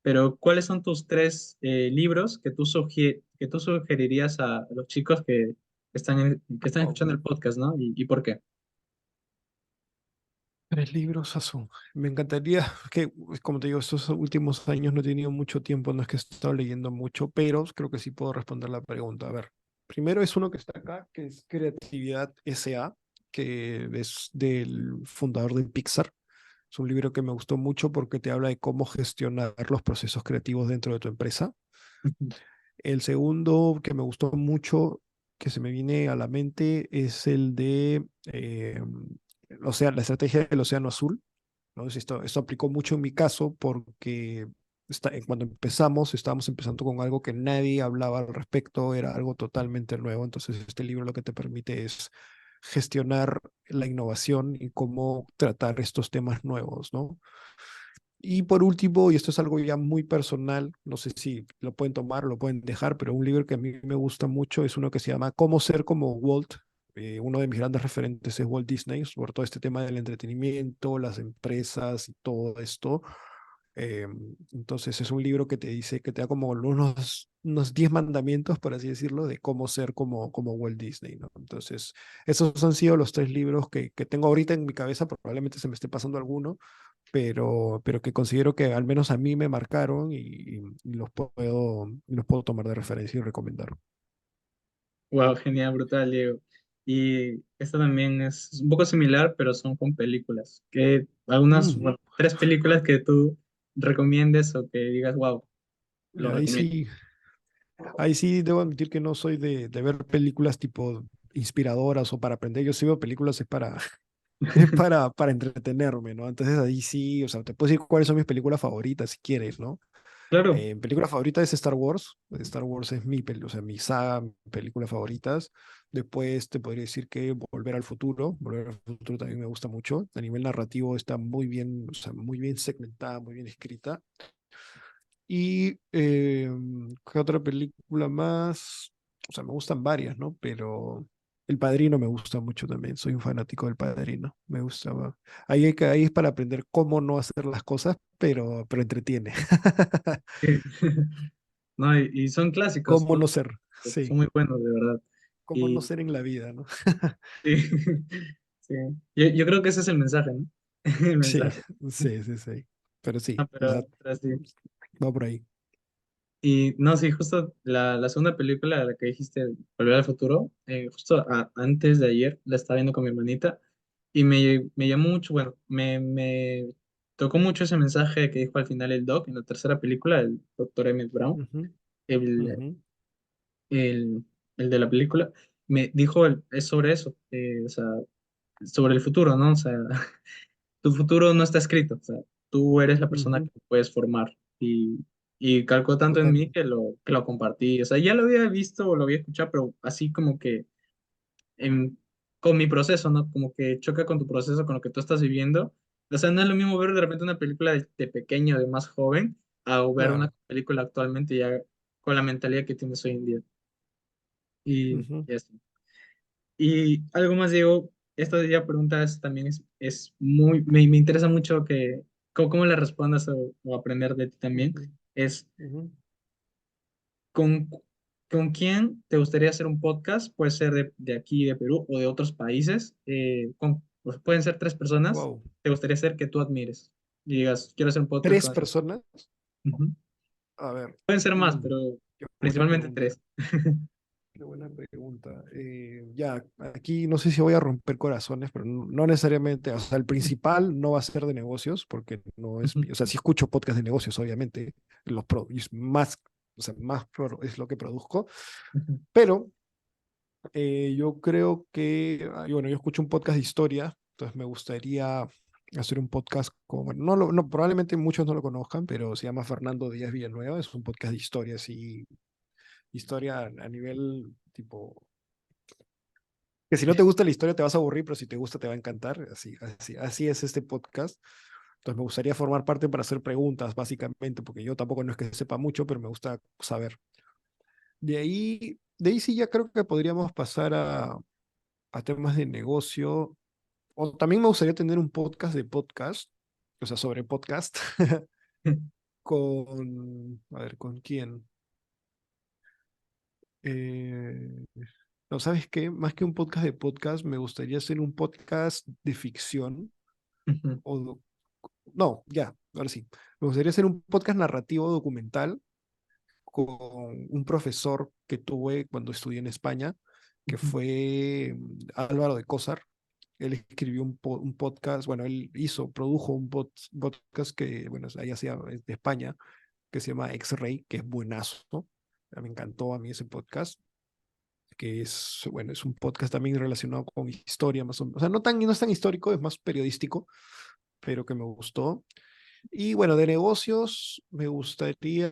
Pero, ¿cuáles son tus tres libros que tú sugerirías a los chicos que están escuchando Oh, el podcast, ¿no? Y por qué? tres libros, Azul. Me encantaría que, pues, como te digo, estos últimos años no he tenido mucho tiempo, no es que he estado leyendo mucho, pero creo que sí puedo responder la pregunta. A ver, primero es uno que está acá, que es Creatividad S.A., que es del fundador de Pixar. Es un libro que me gustó mucho porque te habla de cómo gestionar los procesos creativos dentro de tu empresa. El segundo que me gustó mucho, que se me viene a la mente, es el de la estrategia del Océano Azul. ¿No? Esto aplicó mucho en mi caso porque cuando empezamos, estábamos empezando con algo que nadie hablaba al respecto, era algo totalmente nuevo. Entonces, este libro lo que te permite es gestionar la innovación y cómo tratar estos temas nuevos, ¿no? Y por último, y esto es algo ya muy personal, no sé si lo pueden tomar o lo pueden dejar, pero un libro que a mí me gusta mucho es uno que se llama Cómo ser como Walt. Uno de mis grandes referentes es Walt Disney, por todo este tema del entretenimiento, las empresas y todo esto. Eh, entonces es un libro que te dice, que te da como unos 10 mandamientos, por así decirlo, de cómo ser como Walt Disney, ¿no? Entonces, esos han sido los tres libros que tengo ahorita en mi cabeza, probablemente se me esté pasando alguno, pero que considero que al menos a mí me marcaron y los puedo tomar de referencia y recomendar. Wow, genial, brutal, Diego. Y esta también es un poco similar, pero son con películas. Que algunas, Mm, bueno, tres películas que tú recomiendes o que digas, wow, lo ahí recomiendo. sí, ahí sí debo admitir que no soy de ver películas tipo inspiradoras o para aprender. Yo sí veo películas es para, es para entretenerme, ¿no? Entonces ahí sí, o sea, te puedo decir cuáles son mis películas favoritas si quieres, ¿no? Claro, Película favorita es Star Wars. Star Wars es o sea, mi saga, mis películas favoritas. Después te podría decir que Volver al Futuro. Volver al Futuro también me gusta mucho. A nivel narrativo está muy bien, o sea, muy bien segmentada, muy bien escrita. Y ¿qué otra película más? O sea, me gustan varias, ¿no? Pero El Padrino me gusta mucho también. Soy un fanático del Padrino. Me gusta. Ahí es para aprender cómo no hacer las cosas, pero entretiene. sí. No, y son clásicos, Cómo ¿no? no ser. Son Sí. muy buenos, de verdad. Cómo no Y ser en la vida, ¿no? sí, sí. Yo creo que ese es el mensaje, ¿no? El Sí, mensaje. sí, sí, sí. Pero Ah, sí, o sea, pero sí. va por ahí. Y no, sí, justo la segunda película, la que dijiste, Volver al Futuro, justo antes de ayer la estaba viendo con mi hermanita y me llamó mucho, bueno, me tocó mucho ese mensaje que dijo al final el Doc en la tercera película, el doctor Emmett Brown, Ujú, el, ujú, el, el de la película, me dijo, es sobre eso, o sea, sobre el futuro, ¿no? O sea, tu futuro no está escrito, o sea, tú eres la persona ujú. que puedes formar y calcó tanto en Total. mí que lo compartí, o sea, ya lo había visto o lo había escuchado, pero así como que en- con mi proceso, ¿no? Como que choca con tu proceso, con lo que tú estás viviendo. O sea, no es lo mismo ver de repente una película de pequeño, de más joven, a ver una Claro. película actualmente ya con la mentalidad que tienes hoy en día. Ujú, Y eso. Y algo más, Diego, esta ya preguntas también es muy, me interesa mucho que, cómo le respondas o aprender de ti también, ujú, es ujú, ¿con, con quién te gustaría hacer un podcast? Puede ser de aquí, de Perú o de otros países. Pues pueden ser tres personas. wow. Te gustaría hacer que tú admires y digas, quiero hacer un podcast ¿Tres con esta. personas? Ujú. A ver. Pueden ser más, mm, pero qué buena principalmente pregunta. tres. Qué buena pregunta. Ya, aquí no sé si voy a romper corazones, pero no necesariamente, o sea, el principal no va a ser de negocios, porque no es, Ujú, o sea, sí escucho podcast de negocios, obviamente, y es más, o sea, es lo que produzco, ujú, pero yo creo que, bueno, yo escucho un podcast de historia, entonces me gustaría hacer un podcast con, bueno, probablemente muchos no lo conozcan, pero se llama Fernando Díaz Villanueva, es un podcast de historia, así, historia a nivel tipo que si no te gusta la historia te vas a aburrir, pero si te gusta te va a encantar. Así es este podcast. Entonces me gustaría formar parte para hacer preguntas, básicamente, porque yo tampoco no es que sepa mucho, pero me gusta saber. De ahí sí ya creo que podríamos pasar a temas de negocio. O también me gustaría tener un podcast de podcast, o sea, sobre podcast, a ver, ¿con quién? Eh, no, ¿sabes qué? Más que un podcast de podcast, me gustaría hacer un podcast de ficción ujú, o no, ya, ahora sí. Me gustaría hacer un podcast narrativo documental con un profesor que tuve cuando estudié en España, que ujú, fue Álvaro de Cózar. Él escribió un podcast, bueno, produjo un podcast que, bueno, ahí hacía de España, que se llama X-Ray, que es buenazo. Me encantó a mí ese podcast, que es, bueno, es un podcast también relacionado con historia, más o sea, no es tan histórico, es más periodístico, pero que me gustó. Y bueno, de negocios me gustaría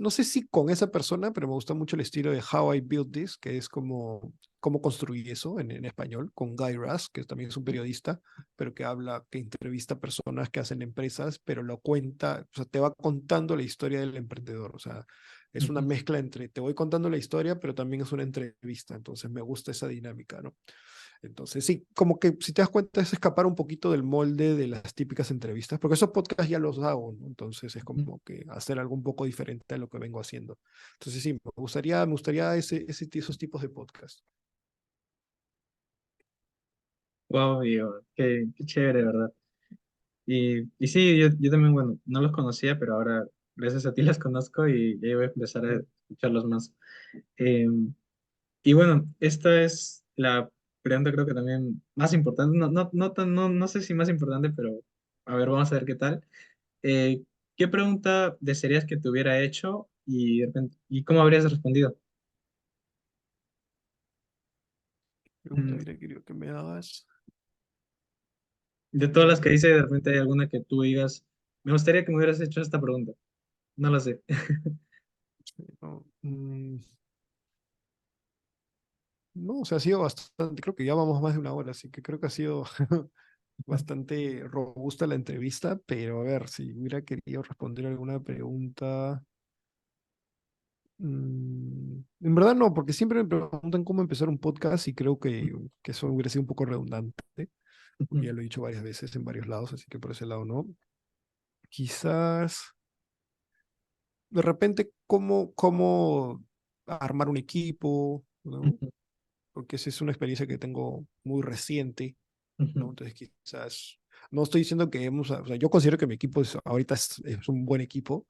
no sé si con esa persona, pero me gusta mucho el estilo de How I Built This, que es como cómo construí eso en español, con Guy Raz, que también es un periodista, pero que entrevista a personas que hacen empresas, pero lo cuenta, o sea, te va contando la historia del emprendedor, o sea, es una ujú. mezcla entre te voy contando la historia, pero también es una entrevista, entonces me gusta esa dinámica, ¿no? Entonces, sí, como que si te das cuenta es escapar un poquito del molde de las típicas entrevistas, porque esos podcasts ya los hago, ¿no? Entonces es como que hacer algo un poco diferente a lo que vengo haciendo. Entonces, sí, me gustaría esos tipos de podcasts. Wow, Diego, qué chévere, ¿verdad? Y sí, yo también, bueno, no los conocía, pero ahora gracias a ti los conozco y ya voy a empezar a escucharlos más. Y bueno, esta es la pregunta creo que también más importante, no sé si más importante, pero a ver, vamos a ver qué tal. Eh, ¿Qué pregunta desearías que te hubiera hecho y, y cómo habrías respondido? Pregunta, Mm, mira, querido, que me hagas. De todas las que Mm, hice, de repente hay alguna que tú digas, me gustaría que me hubieras hecho esta pregunta. No lo sé. no, no, o sea, ha sido bastante, creo que ya vamos más de una hora, así que creo que ha sido bastante robusta la entrevista, pero a ver, si hubiera querido responder alguna pregunta, en verdad no, porque siempre me preguntan cómo empezar un podcast y creo que eso hubiera sido un poco redundante, porque ya lo he dicho varias veces en varios lados, así que por ese lado no. Quizás, de repente, cómo armar un equipo, ¿no? Porque esa es una experiencia que tengo muy reciente, ¿no? Entonces quizás, no estoy diciendo que o sea, yo considero que mi equipo ahorita es un buen equipo,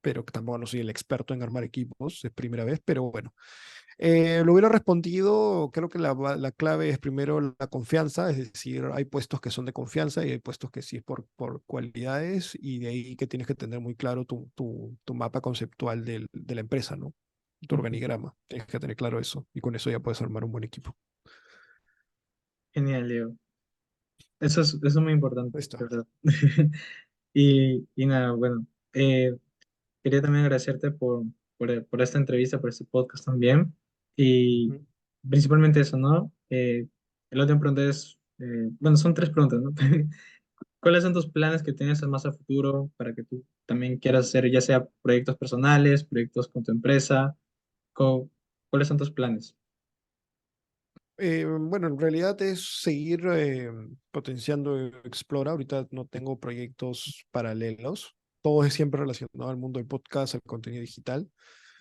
pero que tampoco no soy el experto en armar equipos, es primera vez, pero bueno. Lo hubiera respondido, creo que la clave es primero la confianza, es decir, hay puestos que son de confianza y hay puestos que sí es por cualidades y de ahí que tienes que tener muy claro tu mapa conceptual de la empresa, ¿no? Tu organigrama, tienes que tener claro eso y con eso ya puedes armar un buen equipo. Genial, Diego. Eso es muy importante, Ahí de está. verdad. Y nada, bueno, quería también agradecerte por esta entrevista, por este podcast también. Y Ujú. principalmente eso, ¿no? La última pregunta es, bueno, son tres preguntas, ¿no? ¿Cuáles son tus planes que tienes más a futuro para que tú también quieras hacer, ya sea proyectos personales, proyectos con tu empresa? ¿Cuáles son tus planes? Bueno, en realidad es seguir potenciando Explora. Ahorita no tengo proyectos paralelos. Todo es siempre relacionado al mundo del podcast, al contenido digital.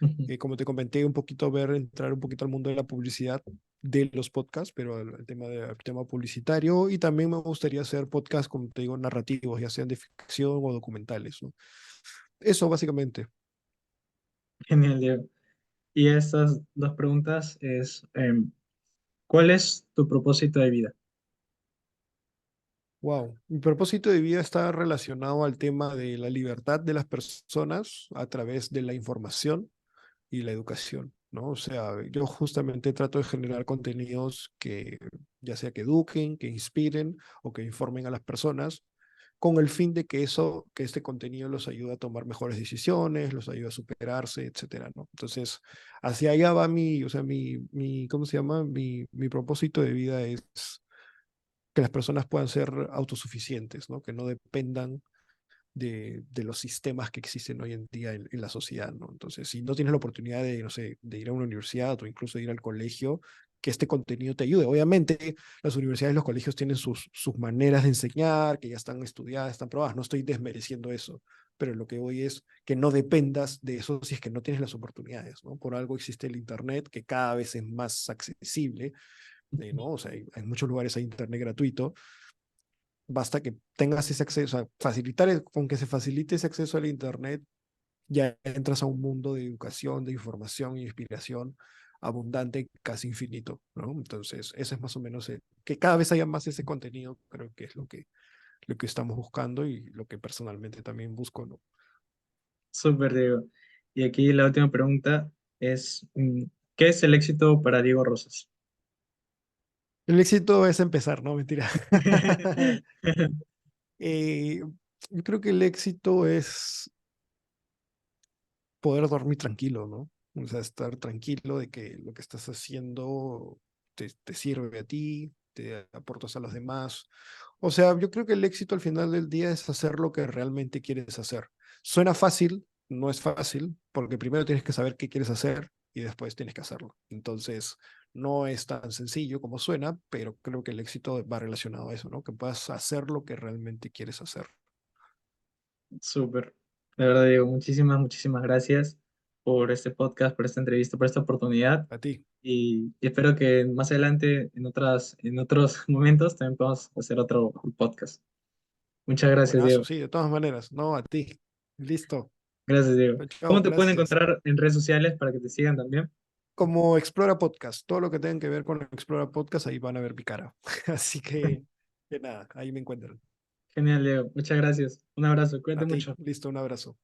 Ujú. Como te comenté, un poquito entrar un poquito al mundo de la publicidad de los podcasts, pero el tema publicitario. Y también me gustaría hacer podcasts, como te digo, narrativos, ya sean de ficción o documentales, ¿no? Eso básicamente. Genial, Diego. Y estas dos preguntas es, ¿cuál es tu propósito de vida? Wow. Mi propósito de vida está relacionado al tema de la libertad de las personas a través de la información y la educación, ¿no? O sea, yo justamente trato de generar contenidos que ya sea que eduquen, que inspiren o que informen a las personas con el fin de que este contenido los ayude a tomar mejores decisiones, los ayude a superarse, etcétera, ¿no? Entonces, hacia allá va o sea, ¿cómo se llama? Mi propósito de vida es que las personas puedan ser autosuficientes, ¿no? Que no dependan de los sistemas que existen hoy en día en la sociedad, ¿no? Entonces, si no tienes la oportunidad de, no sé, de ir a una universidad o incluso de ir al colegio, que este contenido te ayude. Obviamente, las universidades y los colegios tienen sus maneras de enseñar, que ya están estudiadas, están probadas. No estoy desmereciendo eso, pero lo que voy es que no dependas de eso si es que no tienes las oportunidades, ¿no? Por algo existe el Internet, que cada vez es más accesible, ¿no? O sea, hay muchos lugares hay Internet gratuito. Basta que tengas ese acceso, o sea, con que se facilite ese acceso al Internet, ya entras a un mundo de educación, de información y inspiración abundante, casi infinito, ¿no? Entonces, eso es más o menos, que cada vez haya más ese contenido, creo que es lo que estamos buscando y lo que personalmente también busco, ¿no? Súper, Diego. Y aquí la última pregunta es, ¿qué es el éxito para Diego Rosas? El éxito es empezar, ¿no? Mentira. Eh, yo creo que el éxito es poder dormir tranquilo, ¿no? O sea, estar tranquilo de que lo que estás haciendo te sirve a ti, te aportas a los demás. O sea, yo creo que el éxito al final del día es hacer lo que realmente quieres hacer. Suena fácil, no es fácil, porque primero tienes que saber qué quieres hacer y después tienes que hacerlo. Entonces, no es tan sencillo como suena, pero creo que el éxito va relacionado a eso, ¿no? Que puedas hacer lo que realmente quieres hacer. Súper. De verdad, Diego, muchísimas gracias por este podcast, por esta entrevista, por esta oportunidad. A ti. Y espero que más adelante, en otros momentos, también podamos hacer otro podcast. Muchas gracias, Buenazo, Diego. sí, de todas maneras. No, a ti. Listo. Gracias, Diego. Chao, ¿Cómo chao, te pueden gracias. encontrar en redes sociales para que te sigan también? como Explora Podcast. Todo lo que tenga que ver con Explora Podcast, ahí van a ver mi cara. Así que nada, ahí me encuentran. Genial, Leo. Muchas gracias. Un abrazo. Cuídate A ti, mucho. listo, un abrazo.